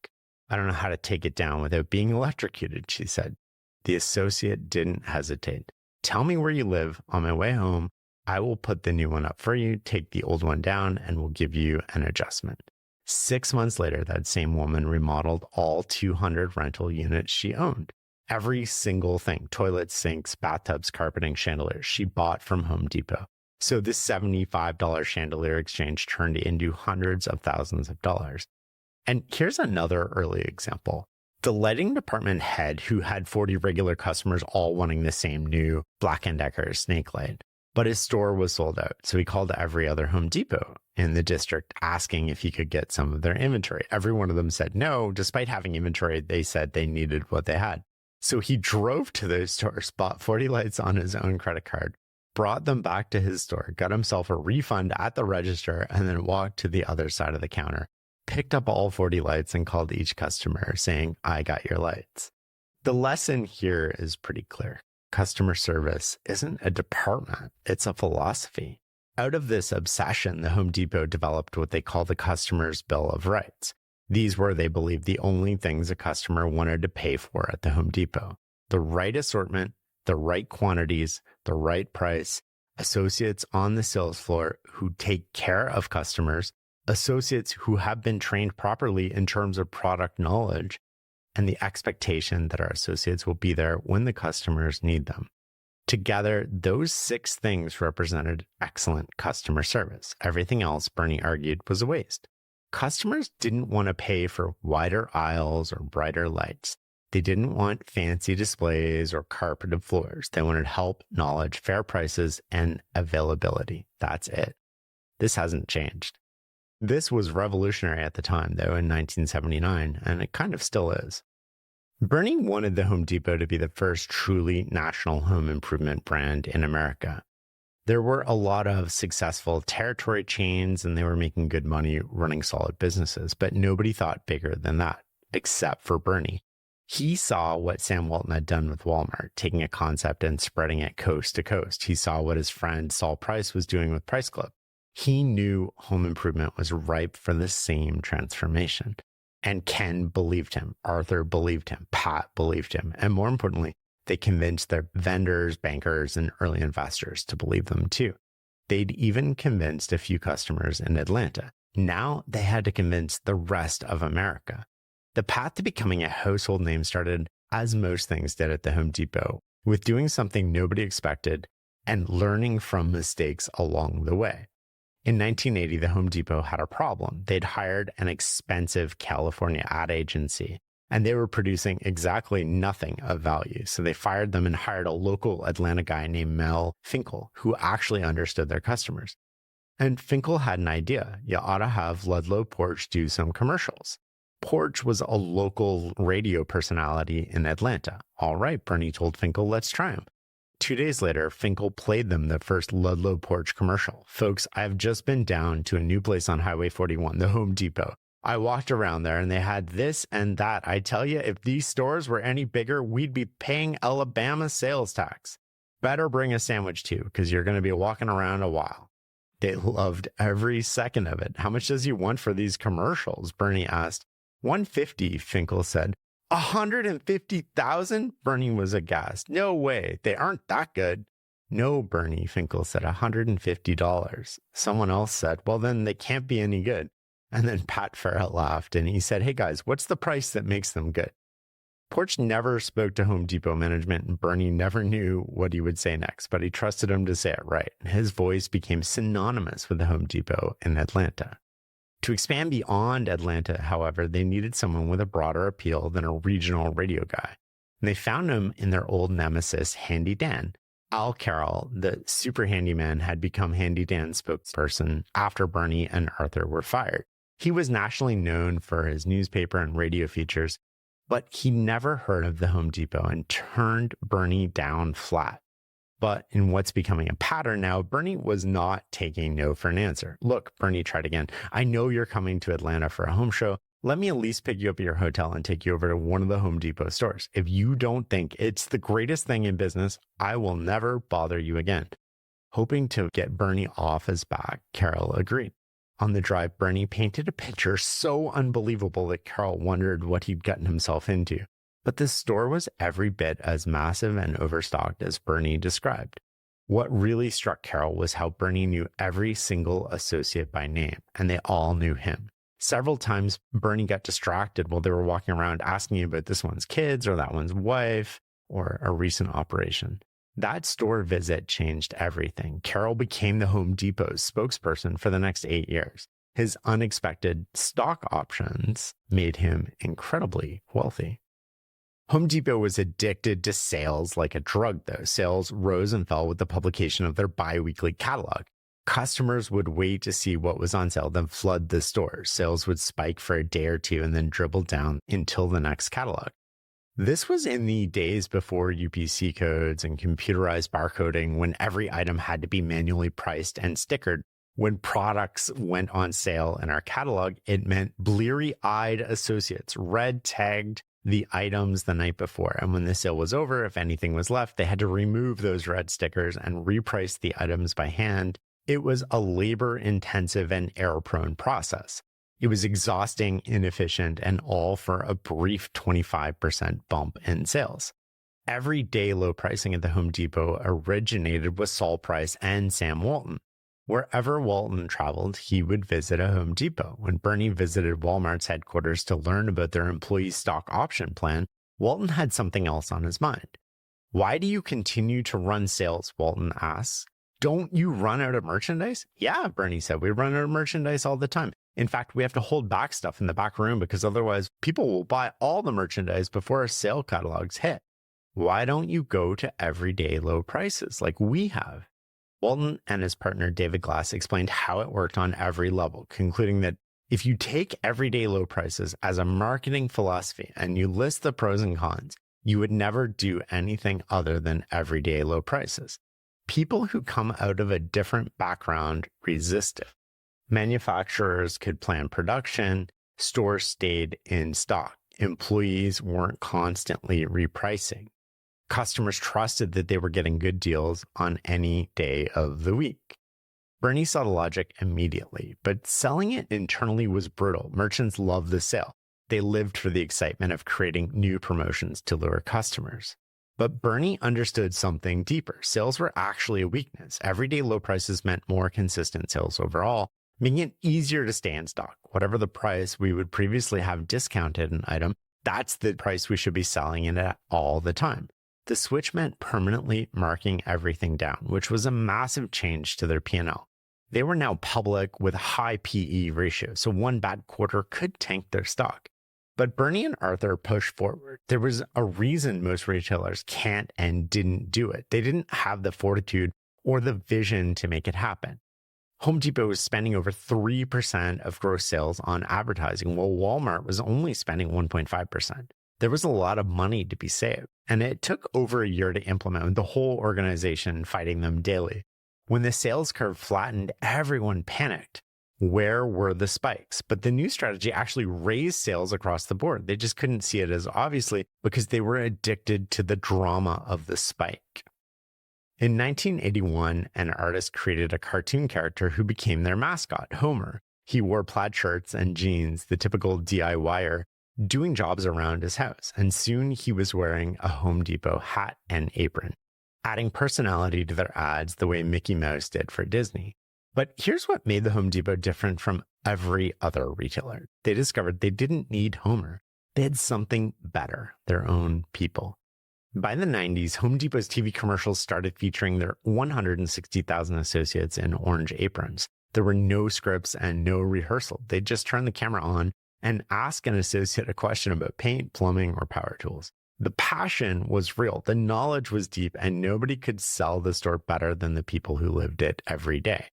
I don't know how to take it down without being electrocuted, she said. The associate didn't hesitate. Tell me where you live. On my way home, I will put the new one up for you, take the old one down, and we'll give you an adjustment. 6 months later, that same woman remodeled all 200 rental units she owned. Every single thing, toilets, sinks, bathtubs, carpeting, chandeliers, she bought from Home Depot. So this $75 chandelier exchange turned into hundreds of thousands of dollars. And here's another early example. The lighting department head who had 40 regular customers all wanting the same new Black & Decker snake light. But his store was sold out, so he called every other Home Depot in the district asking if he could get some of their inventory. Every one of them said no. Despite having inventory, they said they needed what they had. So he drove to those stores, bought 40 lights on his own credit card, brought them back to his store, got himself a refund at the register, and then walked to the other side of the counter, picked up all 40 lights and called each customer saying, I got your lights. The lesson here is pretty clear. Customer service isn't a department, it's a philosophy. Out of this obsession, the Home Depot developed what they call the customer's bill of rights. These were, they believed, the only things a customer wanted to pay for at the Home Depot. The right assortment, the right quantities, the right price, associates on the sales floor who take care of customers, associates who have been trained properly in terms of product knowledge, and the expectation that our associates will be there when the customers need them. Together, those 6 things represented excellent customer service. Everything else, Bernie argued, was a waste. Customers didn't want to pay for wider aisles or brighter lights. They didn't want fancy displays or carpeted floors. They wanted help, knowledge, fair prices, and availability. That's it. This hasn't changed. This was revolutionary at the time, though, in 1979, and it kind of still is. Bernie wanted the Home Depot to be the first truly national home improvement brand in America. There were a lot of successful territory chains, and they were making good money running solid businesses, but nobody thought bigger than that, except for Bernie. He saw what Sam Walton had done with Walmart, taking a concept and spreading it coast to coast. He saw what his friend Saul Price was doing with Price Club. He knew home improvement was ripe for the same transformation. And Ken believed him. Arthur believed him. Pat believed him. And more importantly, they convinced their vendors, bankers, and early investors to believe them too. They'd even convinced a few customers in Atlanta. Now they had to convince the rest of America. The path to becoming a household name started, as most things did at the Home Depot, with doing something nobody expected and learning from mistakes along the way. In 1980, the Home Depot had a problem. They'd hired an expensive California ad agency, and they were producing exactly nothing of value. So they fired them and hired a local Atlanta guy named Mel Finkel, who actually understood their customers. And Finkel had an idea. You ought to have Ludlow Porch do some commercials. Porch was a local radio personality in Atlanta. All right, Bernie told Finkel, let's try him. 2 days later, Finkel played them the first Ludlow Porch commercial. Folks, I've just been down to a new place on Highway 41, the Home Depot. I walked around there and they had this and that. I tell you, if these stores were any bigger, we'd be paying Alabama sales tax. Better bring a sandwich too, because you're going to be walking around a while. They loved every second of it. How much does he want for these commercials? Bernie asked. $150, Finkel said. $150,000? Bernie was aghast. No way. They aren't that good. No, Bernie, Finkel said. $150. Someone else said, well, then they can't be any good. And then Pat Farrell laughed and he said, hey guys, what's the price that makes them good? Porch never spoke to Home Depot management, and Bernie never knew what he would say next, but he trusted him to say it right. His voice became synonymous with the Home Depot in Atlanta. To expand beyond Atlanta, however, they needed someone with a broader appeal than a regional radio guy. And they found him in their old nemesis, Handy Dan. Al Carroll, the super handyman, had become Handy Dan's spokesperson after Bernie and Arthur were fired. He was nationally known for his newspaper and radio features, but he never heard of the Home Depot and turned Bernie down flat. But in what's becoming a pattern now, Bernie was not taking no for an answer. Look, Bernie tried again. I know you're coming to Atlanta for a home show. Let me at least pick you up at your hotel and take you over to one of the Home Depot stores. If you don't think it's the greatest thing in business, I will never bother you again. Hoping to get Bernie off his back, Carroll agreed. On the drive, Bernie painted a picture so unbelievable that Carroll wondered what he'd gotten himself into. But the store was every bit as massive and overstocked as Bernie described. What really struck Carroll was how Bernie knew every single associate by name, and they all knew him. Several times, Bernie got distracted while they were walking around asking about this one's kids or that one's wife or a recent operation. That store visit changed everything. Carroll became the Home Depot's spokesperson for the next 8 years. His unexpected stock options made him incredibly wealthy. Home Depot was addicted to sales like a drug, though. Sales rose and fell with the publication of their bi-weekly catalog. Customers would wait to see what was on sale, then flood the stores. Sales would spike for a day or two and then dribble down until the next catalog. This was in the days before UPC codes and computerized barcoding, when every item had to be manually priced and stickered. When products went on sale in our catalog, it meant bleary-eyed associates red-tagged the items the night before. And when the sale was over, if anything was left, they had to remove those red stickers and reprice the items by hand. It was a labor-intensive and error-prone process. It was exhausting, inefficient, and all for a brief 25% bump in sales. Everyday low pricing at the Home Depot originated with Saul Price and Sam Walton. Wherever Walton traveled, he would visit a Home Depot. When Bernie visited Walmart's headquarters to learn about their employee stock option plan, Walton had something else on his mind. Why do you continue to run sales? Walton asks. Don't you run out of merchandise? Yeah, Bernie said, we run out of merchandise all the time. In fact, we have to hold back stuff in the back room because otherwise people will buy all the merchandise before our sale catalogs hit. Why don't you go to everyday low prices like we have? Walton and his partner David Glass explained how it worked on every level, concluding that if you take everyday low prices as a marketing philosophy and you list the pros and cons, you would never do anything other than everyday low prices. People who come out of a different background resist it. Manufacturers could plan production, stores stayed in stock, employees weren't constantly repricing. Customers trusted that they were getting good deals on any day of the week. Bernie saw the logic immediately, but selling it internally was brutal. Merchants loved the sale. They lived for the excitement of creating new promotions to lure customers. But Bernie understood something deeper. Sales were actually a weakness. Everyday low prices meant more consistent sales overall, making it easier to stay in stock. Whatever the price we would previously have discounted an item, that's the price we should be selling it at all the time. The switch meant permanently marking everything down, which was a massive change to their P&L. They were now public with high PE ratios, so one bad quarter could tank their stock. But Bernie and Arthur pushed forward. There was a reason most retailers can't and didn't do it. They didn't have the fortitude or the vision to make it happen. Home Depot was spending over 3% of gross sales on advertising, while Walmart was only spending 1.5%. There was a lot of money to be saved, and it took over a year to implement, with the whole organization fighting them daily. When the sales curve flattened, everyone panicked. Where were the spikes? But the new strategy actually raised sales across the board. They just couldn't see it as obviously because they were addicted to the drama of the spike. In 1981, an artist created a cartoon character who became their mascot, Homer. He wore plaid shirts and jeans, the typical DIYer, doing jobs around his house, and soon he was wearing a Home Depot hat and apron, adding personality to their ads the way Mickey Mouse did for Disney. But here's what made the Home Depot different from every other retailer. They discovered they didn't need Homer. They had something better, their own people. By the 90s, Home Depot's TV commercials started featuring their 160,000 associates in orange aprons. There were no scripts and no rehearsal. They'd just turn the camera on and ask an associate a question about paint, plumbing, or power tools. The passion was real, the knowledge was deep, and nobody could sell the store better than the people who lived it every day.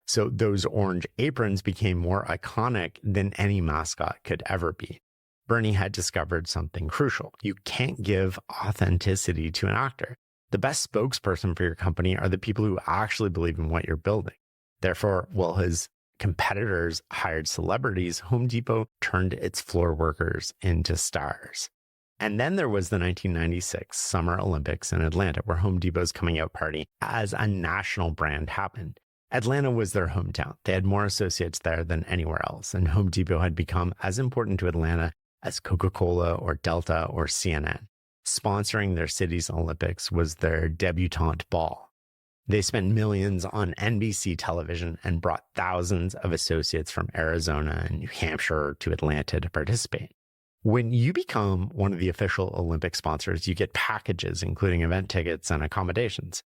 So those orange aprons became more iconic than any mascot could ever be. Bernie had discovered something crucial. You can't give authenticity to an actor. The best spokesperson for your company are the people who actually believe in what you're building. Therefore, while his competitors hired celebrities, Home Depot turned its floor workers into stars. And then there was the 1996 Summer Olympics in Atlanta, where Home Depot's coming out party as a national brand happened. Atlanta was their hometown. They had more associates there than anywhere else, and Home Depot had become as important to Atlanta as Coca-Cola or Delta or CNN. Sponsoring their city's Olympics was their debutante ball. They spent millions on NBC television and brought thousands of associates from Arizona and New Hampshire to Atlanta to participate. When you become one of the official Olympic sponsors, you get packages, including event tickets and accommodations.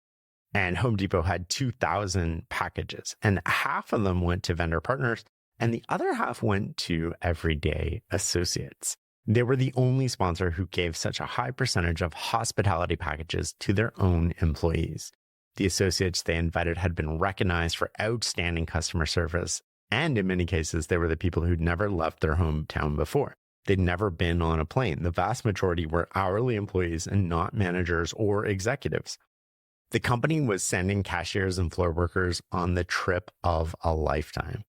And Home Depot had 2,000 packages, and half of them went to vendor partners, and the other half went to everyday associates. They were the only sponsor who gave such a high percentage of hospitality packages to their own employees. The associates they invited had been recognized for outstanding customer service, and in many cases, they were the people who'd never left their hometown before. They'd never been on a plane. The vast majority were hourly employees and not managers or executives. The company was sending cashiers and floor workers on the trip of a lifetime.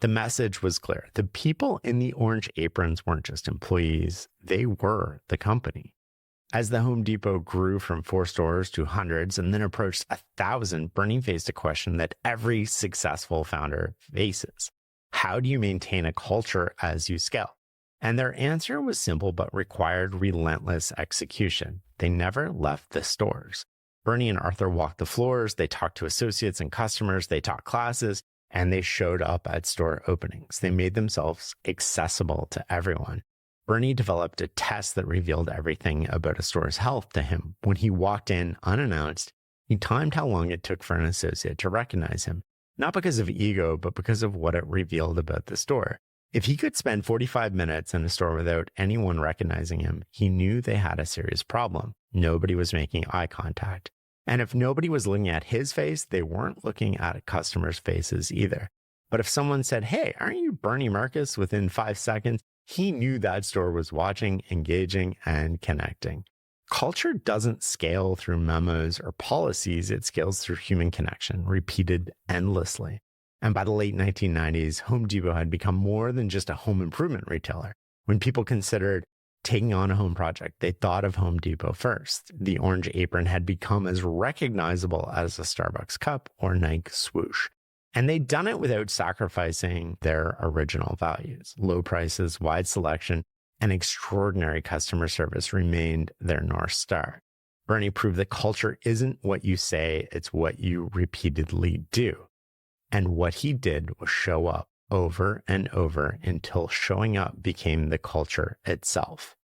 The message was clear. The people in the orange aprons weren't just employees, they were the company. As the Home Depot grew from 4 stores to hundreds and then approached 1,000, Bernie faced a question that every successful founder faces. How do you maintain a culture as you scale? And their answer was simple but required relentless execution. They never left the stores. Bernie and Arthur walked the floors, they talked to associates and customers, they taught classes, and they showed up at store openings. They made themselves accessible to everyone. Bernie developed a test that revealed everything about a store's health to him. When he walked in unannounced, he timed how long it took for an associate to recognize him, not because of ego, but because of what it revealed about the store. If he could spend 45 minutes in a store without anyone recognizing him, he knew they had a serious problem. Nobody was making eye contact. And if nobody was looking at his face, they weren't looking at customers' faces either. But if someone said, "Hey, aren't you Bernie Marcus?" within 5 seconds, he knew that store was watching, engaging, and connecting. Culture doesn't scale through memos or policies. It scales through human connection, repeated endlessly. And by the late 1990s, Home Depot had become more than just a home improvement retailer. When people considered taking on a home project, they thought of Home Depot first. The orange apron had become as recognizable as a Starbucks cup or Nike swoosh. And they'd done it without sacrificing their original values. Low prices, wide selection, and extraordinary customer service remained their North Star. Bernie proved that culture isn't what you say, it's what you repeatedly do. And what he did was show up over and over until showing up became the culture itself.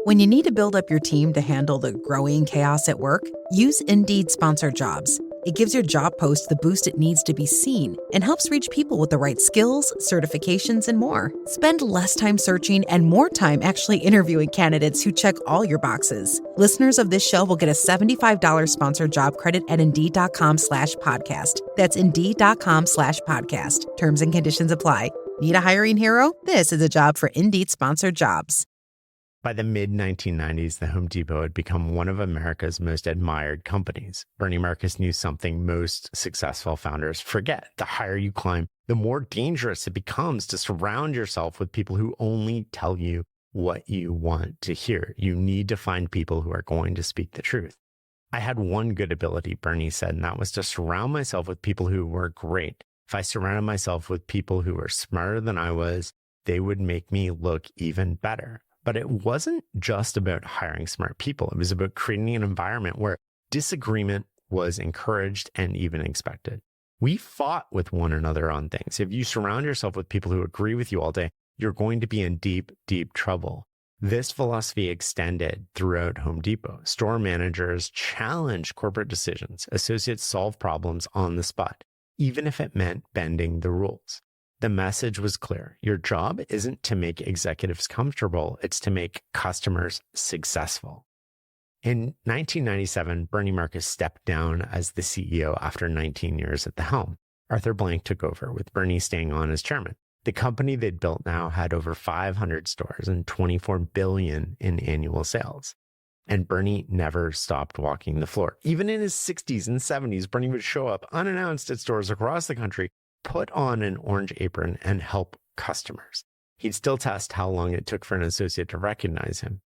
When you need to build up your team to handle the growing chaos at work, use Indeed Sponsored Jobs. It gives your job post the boost it needs to be seen and helps reach people with the right skills, certifications, and more. Spend less time searching and more time actually interviewing candidates who check all your boxes. Listeners of this show will get a $75 sponsored job credit at Indeed.com/podcast. That's Indeed.com/podcast. Terms and conditions apply. Need a hiring hero? This is a job for Indeed sponsored jobs. By the mid-1990s, the Home Depot had become one of America's most admired companies. Bernie Marcus knew something most successful founders forget. The higher you climb, the more dangerous it becomes to surround yourself with people who only tell you what you want to hear. You need to find people who are going to speak the truth. I had one good ability, Bernie said, and that was to surround myself with people who were great. If I surrounded myself with people who were smarter than I was, they would make me look even better. But it wasn't just about hiring smart people. It was about creating an environment where disagreement was encouraged and even expected. We fought with one another on things. If you surround yourself with people who agree with you all day, you're going to be in deep, deep trouble. This philosophy extended throughout Home Depot. Store managers challenged corporate decisions. Associates solved problems on the spot, even if it meant bending the rules. The message was clear. Your job isn't to make executives comfortable, it's to make customers successful. In 1997, Bernie Marcus stepped down as the CEO after 19 years at the helm. Arthur Blank took over, with Bernie staying on as chairman. The company they'd built now had over 500 stores and $24 billion in annual sales. And Bernie never stopped walking the floor. Even in his 60s and 70s, Bernie would show up unannounced at stores across the country, put on an orange apron, and help customers. He'd still test how long it took for an associate to recognize him.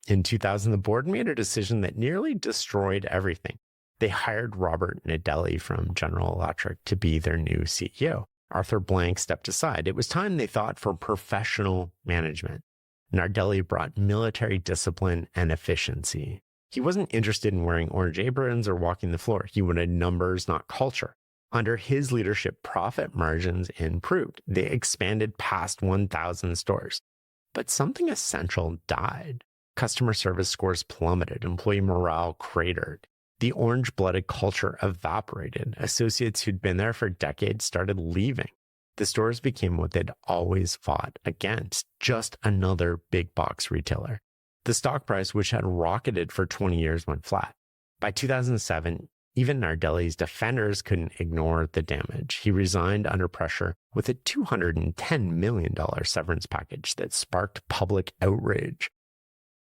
In 2000, the board made a decision that nearly destroyed everything. They hired Robert Nadelli from General Electric to be their new CEO. Arthur Blank stepped aside. It was time, they thought, for professional management. Nardelli brought military discipline and efficiency. He wasn't interested in wearing orange aprons or walking the floor. He wanted numbers, not culture. Under his leadership, profit margins improved. They expanded past 1,000 stores. But something essential died. Customer service scores plummeted. Employee morale cratered. The orange-blooded culture evaporated. Associates who'd been there for decades started leaving. The stores became what they'd always fought against, just another big box retailer. The stock price, which had rocketed for 20 years, went flat. By 2007, even Nardelli's defenders couldn't ignore the damage. He resigned under pressure with a $210 million severance package that sparked public outrage.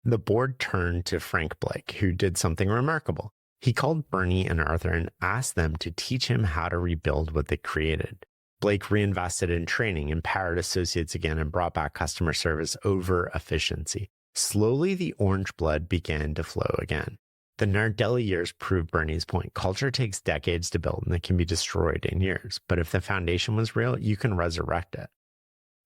The board turned to Frank Blake, who did something remarkable. He called Bernie and Arthur and asked them to teach him how to rebuild what they created. Blake reinvested in training, empowered associates again, and brought back customer service over efficiency. Slowly, the orange blood began to flow again. The Nardelli years proved Bernie's point. Culture takes decades to build, and it can be destroyed in years. But if the foundation was real, you can resurrect it.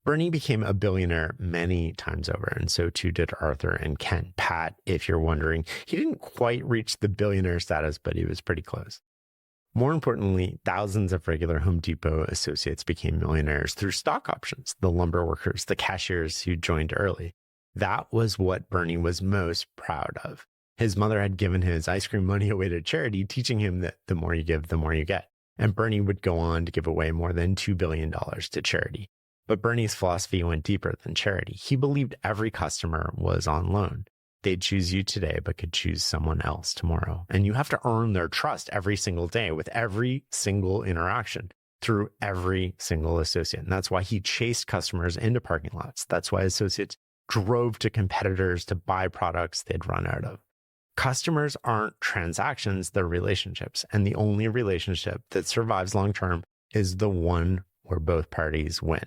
Bernie became a billionaire many times over, and so too did Arthur and Ken. Pat, if you're wondering, he didn't quite reach the billionaire status, but he was pretty close. More importantly, thousands of regular Home Depot associates became millionaires through stock options, the lumber workers, the cashiers who joined early. That was what Bernie was most proud of. His mother had given his ice cream money away to charity, teaching him that the more you give, the more you get. And Bernie would go on to give away more than $2 billion to charity. But Bernie's philosophy went deeper than charity. He believed every customer was on loan. They'd choose you today, but could choose someone else tomorrow. And you have to earn their trust every single day with every single interaction through every single associate. And that's why he chased customers into parking lots. That's why associates drove to competitors to buy products they'd run out of. Customers aren't transactions, they're relationships. And the only relationship that survives long-term is the one where both parties win.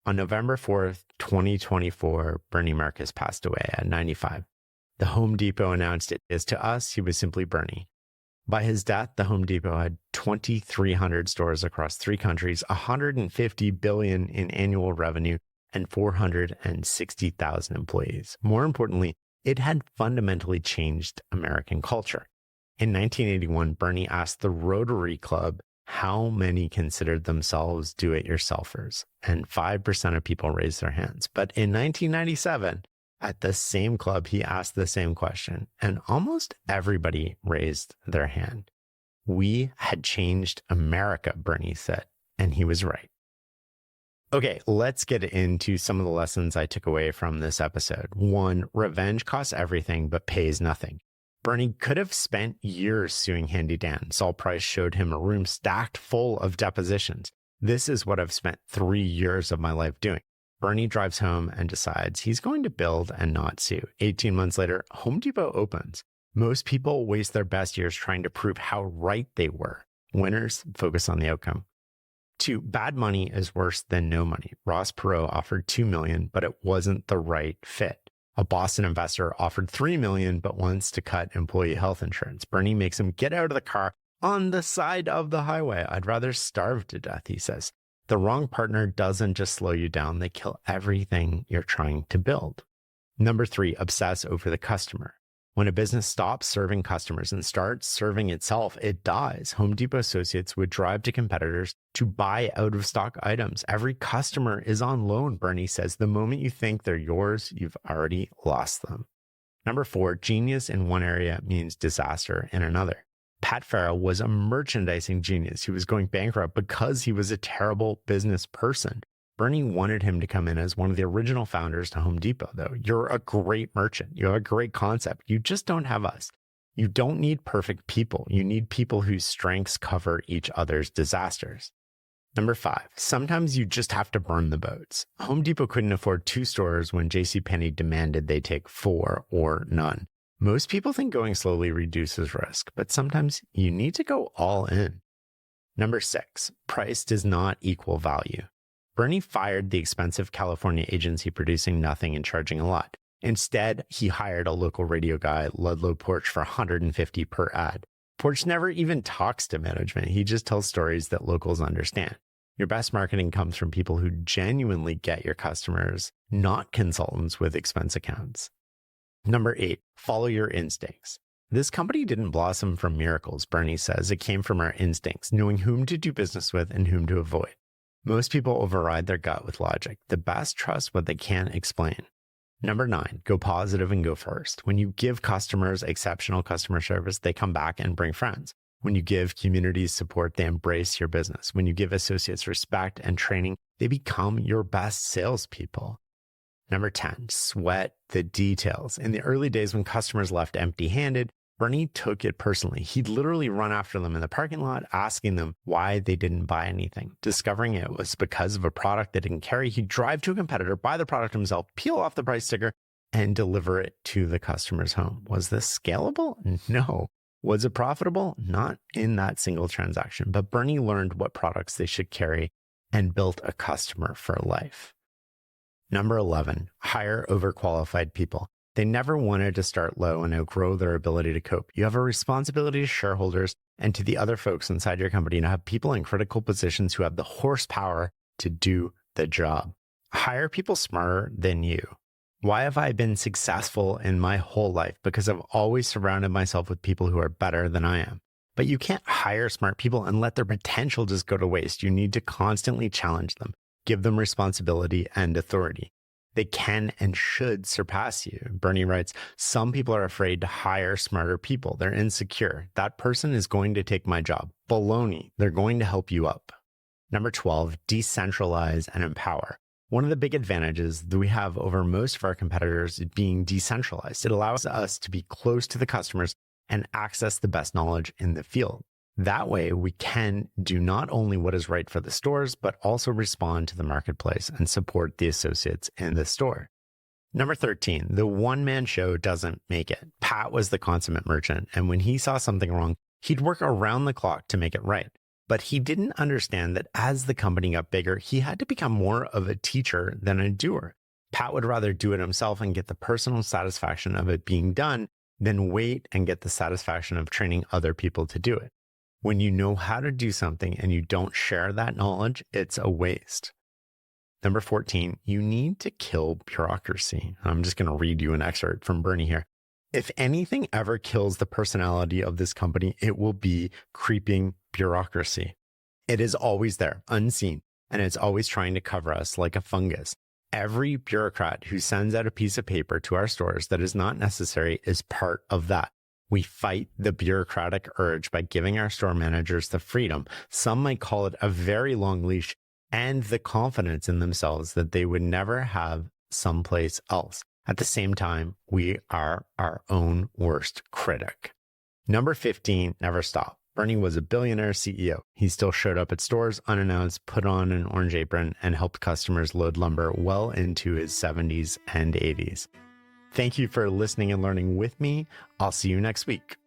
On November 4th, 2024, Bernie Marcus passed away at 95. The Home Depot announced it as to us, he was simply Bernie. By his death, the Home Depot had 2,300 stores across 3 countries, $150 billion in annual revenue, and 460,000 employees. More importantly, it had fundamentally changed American culture. In 1981, Bernie asked the Rotary Club how many considered themselves do-it-yourselfers, and 5% of people raised their hands. But in 1997, at the same club, he asked the same question, and almost everybody raised their hand. We had changed America, Bernie said, and he was right. Okay, let's get into some of the lessons I took away from this episode. 1, revenge costs everything but pays nothing. Bernie could have spent years suing Handy Dan. Saul Price showed him a room stacked full of depositions. This is what I've spent 3 years of my life doing. Bernie drives home and decides he's going to build and not sue. 18 months later, Home Depot opens. Most people waste their best years trying to prove how right they were. Winners focus on the outcome. 2, bad money is worse than no money. Ross Perot offered $2 million, but it wasn't the right fit. A Boston investor offered $3 million, but wants to cut employee health insurance. Bernie makes him get out of the car on the side of the highway. I'd rather starve to death, he says. The wrong partner doesn't just slow you down, they kill everything you're trying to build. 3, obsess over the customer. When a business stops serving customers and starts serving itself, it dies. Home Depot associates would drive to competitors to buy out-of-stock items. Every customer is on loan, Bernie says. The moment you think they're yours, you've already lost them. 4, genius in one area means disaster in another. Pat Farrow was a merchandising genius. He was going bankrupt because he was a terrible business person. Bernie wanted him to come in as one of the original founders to Home Depot, though. You're a great merchant. You have a great concept. You just don't have us. You don't need perfect people. You need people whose strengths cover each other's disasters. 5, sometimes you just have to burn the boats. Home Depot couldn't afford 2 stores when JCPenney demanded they take 4 or none. Most people think going slowly reduces risk, but sometimes you need to go all in. 6, price does not equal value. Bernie fired the expensive California agency producing nothing and charging a lot. Instead, he hired a local radio guy, Ludlow Porch, for $150 per ad. Porch never even talks to management. He just tells stories that locals understand. Your best marketing comes from people who genuinely get your customers, not consultants with expense accounts. 8, follow your instincts. This company didn't blossom from miracles, Bernie says. It came from our instincts, knowing whom to do business with and whom to avoid. Most people override their gut with logic. The best trust what they can't explain. 9, go positive and go first. When you give customers exceptional customer service, they come back and bring friends. When you give communities support, they embrace your business. When you give associates respect and training, they become your best salespeople. 10, sweat the details. In the early days when customers left empty-handed, Bernie took it personally. He'd literally run after them in the parking lot, asking them why they didn't buy anything. Discovering it was because of a product they didn't carry, he'd drive to a competitor, buy the product himself, peel off the price sticker, and deliver it to the customer's home. Was this scalable? No. Was it profitable? Not in that single transaction. But Bernie learned what products they should carry and built a customer for life. 11, hire overqualified people. They never wanted to start low and outgrow their ability to cope. You have a responsibility to shareholders and to the other folks inside your company to have people in critical positions who have the horsepower to do the job. Hire people smarter than you. Why have I been successful in my whole life? Because I've always surrounded myself with people who are better than I am. But you can't hire smart people and let their potential just go to waste. You need to constantly challenge them, give them responsibility and authority. They can and should surpass you. Bernie writes, some people are afraid to hire smarter people. They're insecure. That person is going to take my job. Baloney. They're going to help you up. 12, decentralize and empower. One of the big advantages that we have over most of our competitors is being decentralized. It allows us to be close to the customers and access the best knowledge in the field. That way, we can do not only what is right for the stores, but also respond to the marketplace and support the associates in the store. 13, the one-man show doesn't make it. Pat was the consummate merchant, and when he saw something wrong, he'd work around the clock to make it right. But he didn't understand that as the company got bigger, he had to become more of a teacher than a doer. Pat would rather do it himself and get the personal satisfaction of it being done than wait and get the satisfaction of training other people to do it. When you know how to do something and you don't share that knowledge, it's a waste. 14, you need to kill bureaucracy. I'm just going to read you an excerpt from Bernie here. If anything ever kills the personality of this company, it will be creeping bureaucracy. It is always there, unseen, and it's always trying to cover us like a fungus. Every bureaucrat who sends out a piece of paper to our stores that is not necessary is part of that. We fight the bureaucratic urge by giving our store managers the freedom, some might call it a very long leash, and the confidence in themselves that they would never have someplace else. At the same time, we are our own worst critic. Number 15, never stop. Bernie was a billionaire CEO. He still showed up at stores unannounced, put on an orange apron, and helped customers load lumber well into his 70s and 80s. Thank you for listening and learning with me. I'll see you next week.